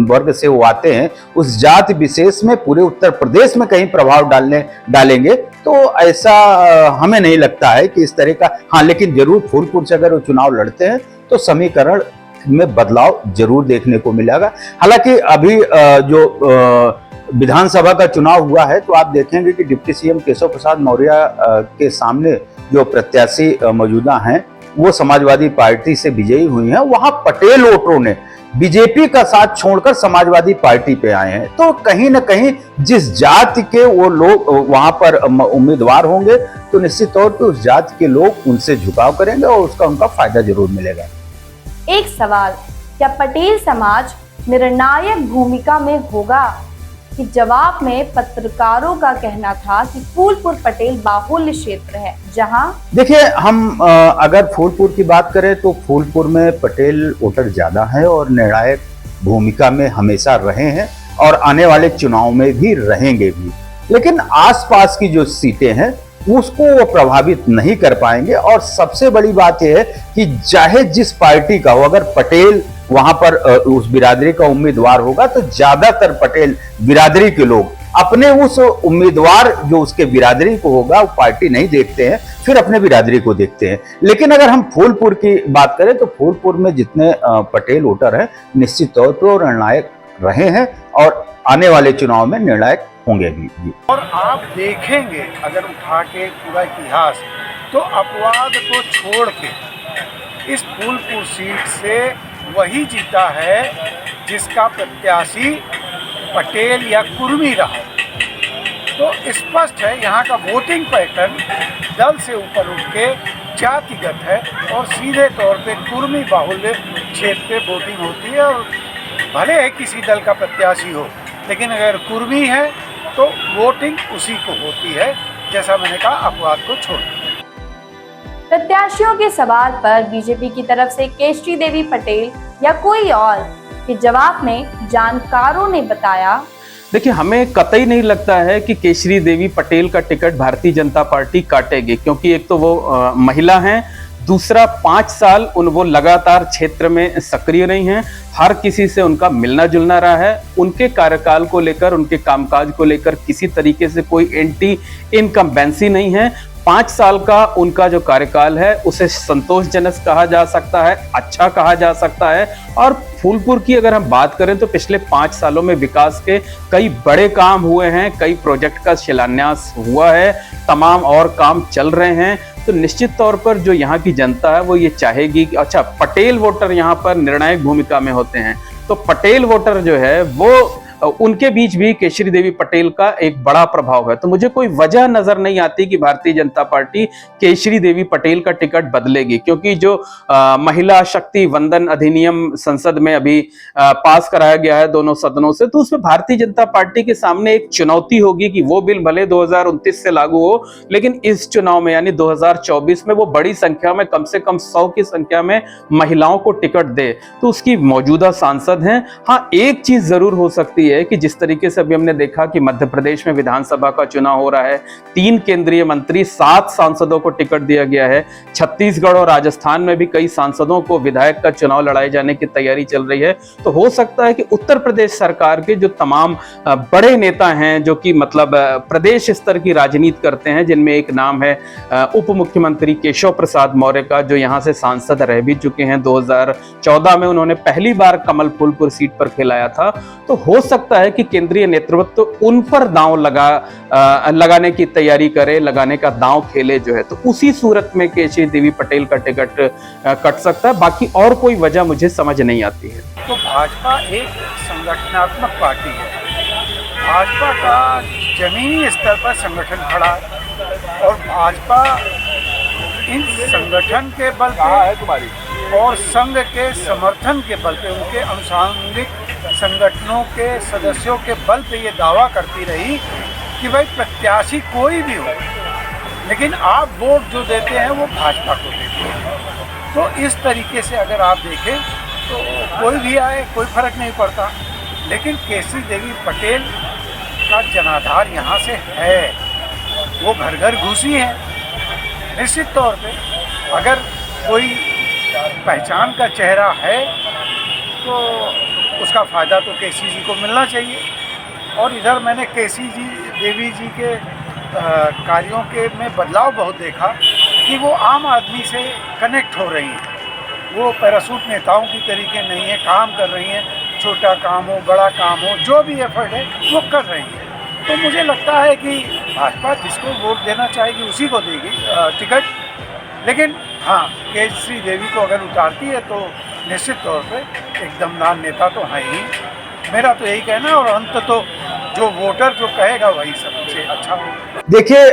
Speaker 20: वर्ग से वो आते हैं, उस जाति विशेष में पूरे उत्तर प्रदेश में कहीं प्रभाव डालेंगे तो ऐसा हमें नहीं लगता है कि इस तरह का। हाँ, लेकिन जरूर फूलपुर से अगर वो चुनाव लड़ते हैं तो समीकरण में बदलाव जरूर देखने को मिलेगा। हालांकि अभी जो विधानसभा का चुनाव हुआ है तो आप देखेंगे कि डिप्टी सीएम केशव प्रसाद मौर्य के सामने जो प्रत्याशी मौजूदा हैं वो समाजवादी पार्टी से विजयी हुई हैं। वहां पटेल वोटरों ने बीजेपी का साथ छोड़कर समाजवादी पार्टी पे आए हैं। तो कहीं ना कहीं जिस जाति के वो लोग वहां पर उम्मीदवार होंगे तो निश्चित तौर पर उस जाति के लोग उनसे झुकाव करेंगे और उसका उनका फायदा जरूर मिलेगा।
Speaker 3: एक सवाल, क्या पटेल समाज निर्णायक भूमिका में होगा? कि जवाब में पत्रकारों का कहना था कि फूलपुर पटेल बाहुल्य क्षेत्र है, जहां
Speaker 20: देखिए, हम अगर फूलपुर की बात करें तो फूलपुर में पटेल वोटर ज्यादा है और निर्णायक भूमिका में हमेशा रहे हैं और आने वाले चुनाव में भी रहेंगे भी। लेकिन आसपास की जो सीटें हैं उसको वो प्रभावित नहीं कर पाएंगे। और सबसे बड़ी बात यह है कि चाहे जिस पार्टी का हो, अगर पटेल वहां पर उस बिरादरी का उम्मीदवार होगा तो ज्यादातर पटेल बिरादरी के लोग अपने उस उम्मीदवार जो उसके बिरादरी को होगा वो पार्टी नहीं देखते हैं, फिर अपने बिरादरी को देखते हैं। लेकिन अगर हम फूलपुर की बात करें तो फूलपुर में जितने पटेल वोटर हैं निश्चित तौर पर वो निर्णायक रहे हैं और आने वाले चुनाव में निर्णायक होंगे भी।
Speaker 19: और आप देखेंगे अगर उठा के पूरा इतिहास, तो अपवाद को छोड़ के इस फूलपुर सीट से वही जीता है जिसका प्रत्याशी पटेल या कुर्मी रहा। तो स्पष्ट है यहाँ का वोटिंग पैटर्न दल से ऊपर उठ के जातिगत है और सीधे तौर पे कुर्मी बाहुल्य क्षेत्र पे वोटिंग होती है। और भले ही किसी दल का प्रत्याशी हो, लेकिन अगर कुर्मी है तो वोटिंग उसी को होती है, जैसा मैंने कहा, अपवाद को छोड़।
Speaker 3: प्रत्याशियों के सवाल पर बीजेपी की तरफ से केशरी देवी पटेल या कोई और के जवाब में जानकारों ने बताया,
Speaker 18: देखिए, हमें कतई नहीं लगता है कि केशरी देवी पटेल का टिकट भारतीय जनता पार्टी काटेगी, क्योंकि एक तो वो महिला हैं, दूसरा 5 साल वो लगातार क्षेत्र में सक्रिय रही हैं, हर किसी से उनका मिलना जुलना रहा है, उनके कार्यकाल को लेकर, उनके कामकाज को लेकर किसी तरीके से कोई एंटी इनकम्बेंसी नहीं है। 5 साल का उनका जो कार्यकाल है उसे संतोषजनक कहा जा सकता है, अच्छा कहा जा सकता है। और फूलपुर की अगर हम बात करें तो पिछले 5 सालों में विकास के कई बड़े काम हुए हैं, कई प्रोजेक्ट का शिलान्यास हुआ है, तमाम और काम चल रहे हैं। तो निश्चित तौर पर जो यहाँ की जनता है वो ये चाहेगी कि अच्छा, पटेल वोटर यहाँ पर निर्णायक भूमिका में होते हैं, तो पटेल वोटर जो है वो उनके बीच भी केशरी देवी पटेल का एक बड़ा प्रभाव है। तो मुझे कोई वजह नजर नहीं आती कि भारतीय जनता पार्टी केशरी देवी पटेल का टिकट बदलेगी, क्योंकि जो महिला शक्ति वंदन अधिनियम संसद में अभी पास कराया गया है दोनों सदनों से, तो उसमें भारतीय जनता पार्टी के सामने एक चुनौती होगी कि वो बिल भले 2029 से लागू हो, लेकिन इस चुनाव में यानी 2024 में वो बड़ी संख्या में, कम से कम 100 की संख्या में महिलाओं को टिकट दे। तो उसकी मौजूदा सांसद हैं। हाँ, एक चीज जरूर हो सकती है कि जिस तरीके से अभी हमने देखा कि मध्य प्रदेश में विधानसभा का चुनाव हो रहा है, 3 केंद्रीय मंत्री, 7 सांसदों को टिकट दिया गया है। छत्तीसगढ़ और राजस्थान में भी कई सांसदों को विधायक का चुनाव लड़ाए जाने की तैयारी चल रही है। तो हो सकता है कि उत्तर प्रदेश सरकार के जो तमाम बड़े नेता हैं, जो कि मतलब प्रदेश स्तर की राजनीति करते हैं, जिनमें एक नाम है उप मुख्यमंत्री केशव प्रसाद मौर्य का, जो यहाँ से सांसद रह भी चुके हैं। 2014 में उन्होंने पहली बार कमल फूलपुर सीट पर खिलाया था। तो हो सकता सकता है कि केंद्रीय नेतृत्व उन पर दांव लगाने की तैयारी करे, लगाने का दांव खेले जो है, तो उसी सूरत में केशरी देवी पटेल का टिकट कट सकता है। बाकी और कोई वजह मुझे समझ नहीं आती है।
Speaker 19: तो भाजपा एक संगठनात्मक पार्टी है। भाजपा का जमीनी स्तर पर संगठन खड़ा है और भाजपा इन संगठन के बल पे और संघ के समर्थन के बल पे, उनके अनुसांगिक संगठनों के सदस्यों के बल पे ये दावा करती रही कि भाई प्रत्याशी कोई भी हो, लेकिन आप वोट जो देते हैं वो भाजपा को देते हैं। तो इस तरीके से अगर आप देखें तो कोई भी आए कोई फर्क नहीं पड़ता, लेकिन केशरी देवी पटेल का जनाधार यहाँ से है, वो घर घर घुसी है। निश्चित तौर पे अगर कोई पहचान का चेहरा है तो उसका फ़ायदा तो केशरी जी को मिलना चाहिए। और इधर मैंने केशरी देवी जी के कार्यों के में बदलाव बहुत देखा कि वो आम आदमी से कनेक्ट हो रही हैं। वो पैरासूट नेताओं की तरीके नहीं है, काम कर रही हैं, छोटा काम हो बड़ा काम हो जो भी एफर्ट है वो कर रही है। तो मुझे लगता है कि भाजपा जिसको वोट देना चाहेगी उसी को देगी टिकट। लेकिन हाँ, केशरी देवी को अगर उतारती है तो निश्चित तौर पे एक दमदार नेता तो है ही। मेरा तो यही कहना है, और अंत तो जो वोटर जो कहेगा वही सबसे अच्छा होगा।
Speaker 20: देखिए,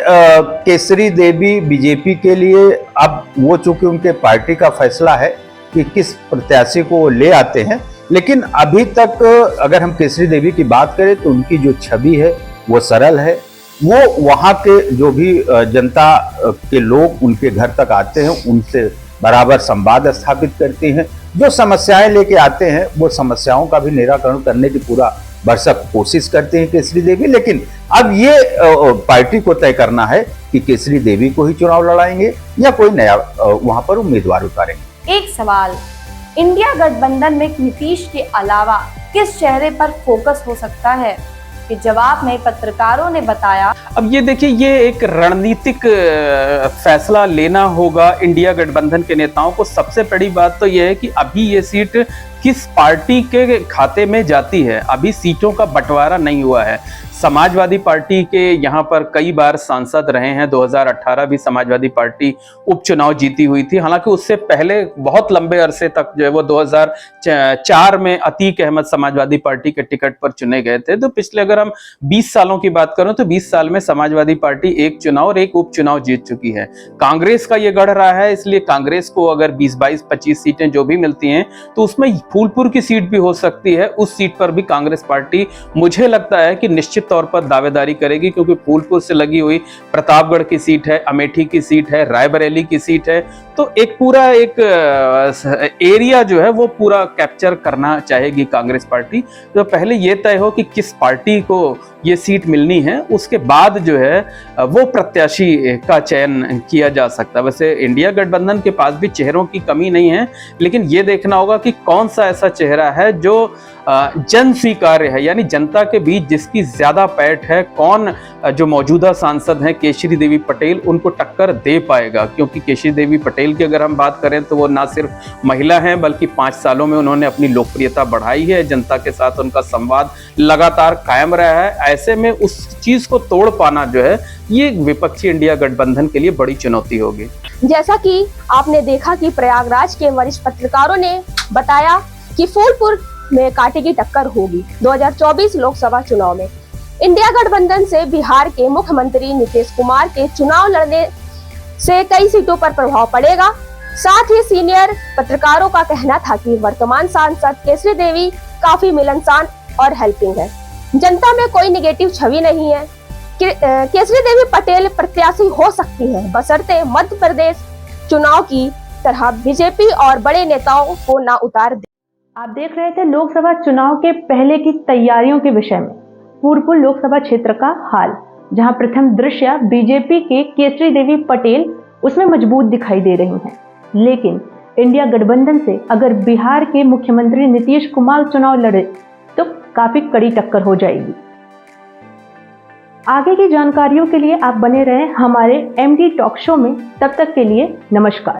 Speaker 20: केशरी देवी बीजेपी के लिए अब वो चूंकि उनके पार्टी का फैसला है कि किस प्रत्याशी को वो ले आते हैं, लेकिन अभी तक अगर हम केशरी देवी की बात करें तो उनकी जो छवि है वो सरल है। वो वहाँ के जो भी जनता के लोग उनके घर तक आते हैं उनसे बराबर संवाद स्थापित करती हैं। जो समस्याएं लेके आते हैं वो समस्याओं का भी निराकरण करने की पूरा भरसक कोशिश करते हैं केशरी देवी। लेकिन अब ये पार्टी को तय करना है कि केशरी देवी को ही चुनाव लड़ाएंगे या कोई नया वहां पर उम्मीदवार उतारेंगे।
Speaker 3: एक सवाल, इंडिया गठबंधन में नीतीश के अलावा किस चेहरे पर फोकस हो सकता है? के जवाब में पत्रकारों ने बताया,
Speaker 18: अब ये देखिए, ये एक रणनीतिक फैसला लेना होगा इंडिया गठबंधन के नेताओं को। सबसे बड़ी बात तो ये है कि अभी ये सीट किस पार्टी के खाते में जाती है, अभी सीटों का बंटवारा नहीं हुआ है। समाजवादी पार्टी के यहाँ पर कई बार सांसद रहे हैं, 2018 भी समाजवादी पार्टी उपचुनाव जीती हुई थी। हालांकि उससे पहले बहुत लंबे अरसे तक जो है वो 2004 में अतीक अहमद समाजवादी पार्टी के टिकट पर चुने गए थे। तो पिछले अगर हम 20 सालों की बात करें तो 20 साल में समाजवादी पार्टी एक चुनाव और एक उपचुनाव जीत चुकी है। कांग्रेस का ये गढ़ रहा है, इसलिए कांग्रेस को अगर 20, 22, 25 सीटें जो भी मिलती हैं तो उसमें फूलपुर की सीट भी हो सकती है। उस सीट पर भी कांग्रेस पार्टी मुझे लगता है कि निश्चित तौर पर दावेदारी करेगी, क्योंकि फूलपुर से लगी हुई प्रतापगढ़ की सीट है, अमेठी की सीट है, रायबरेली की सीट है। तो एक पूरा एक एरिया जो है वो पूरा कैप्चर करना चाहेगी कांग्रेस पार्टी। तो पहले ये तय हो कि किस पार्टी को ये सीट मिलनी है, उसके बाद जो है वो प्रत्याशी का चयन किया जा सकता है। वैसे इंडिया गठबंधन के पास भी चेहरों की कमी नहीं है, लेकिन ये देखना होगा कि कौन सा ऐसा चेहरा है जो जन स्वीकार्य है, यानी जनता के बीच जिसकी ज्यादा पैठ है। कौन जो मौजूदा सांसद हैं केशरी देवी पटेल, उनको टक्कर दे पाएगा, क्योंकि केशरी देवी पटेल की अगर हम बात करें तो वो ना सिर्फ महिला हैं बल्कि 5 सालों में उन्होंने अपनी लोकप्रियता बढ़ाई है। जनता के साथ उनका संवाद लगातार कायम रहा है। ऐसे में उस चीज को तोड़ पाना जो है ये विपक्षी इंडिया गठबंधन के लिए बड़ी चुनौती होगी।
Speaker 6: जैसा कि आपने देखा कि प्रयागराज के वरिष्ठ पत्रकारों ने बताया कि फूलपुर में कांटे की टक्कर होगी 2024 लोकसभा चुनाव में। इंडिया गठबंधन से बिहार के मुख्यमंत्री नीतीश कुमार के चुनाव लड़ने से कई सीटों पर प्रभाव पड़ेगा। साथ ही सीनियर पत्रकारों का कहना था कि वर्तमान सांसद केशरी देवी काफी मिलनसार और हेल्पिंग है, जनता में कोई नेगेटिव छवि नहीं है। केशरी देवी पटेल प्रत्याशी हो सकती है, बशर्ते मध्य प्रदेश चुनाव की तरह बीजेपी और बड़े नेताओं को ना उतार दे।
Speaker 1: आप देख रहे थे लोकसभा चुनाव के पहले की तैयारियों के विषय में फूलपुर लोकसभा क्षेत्र का हाल, जहां प्रथम दृश्य बीजेपी के केशरी देवी पटेल उसमें मजबूत दिखाई दे रही हैं। लेकिन इंडिया गठबंधन से अगर बिहार के मुख्यमंत्री नीतीश कुमार चुनाव लड़े तो काफी कड़ी टक्कर हो जाएगी। आगे की जानकारियों के लिए आप बने रहें हमारे MD टॉक शो में। तब तक के लिए नमस्कार।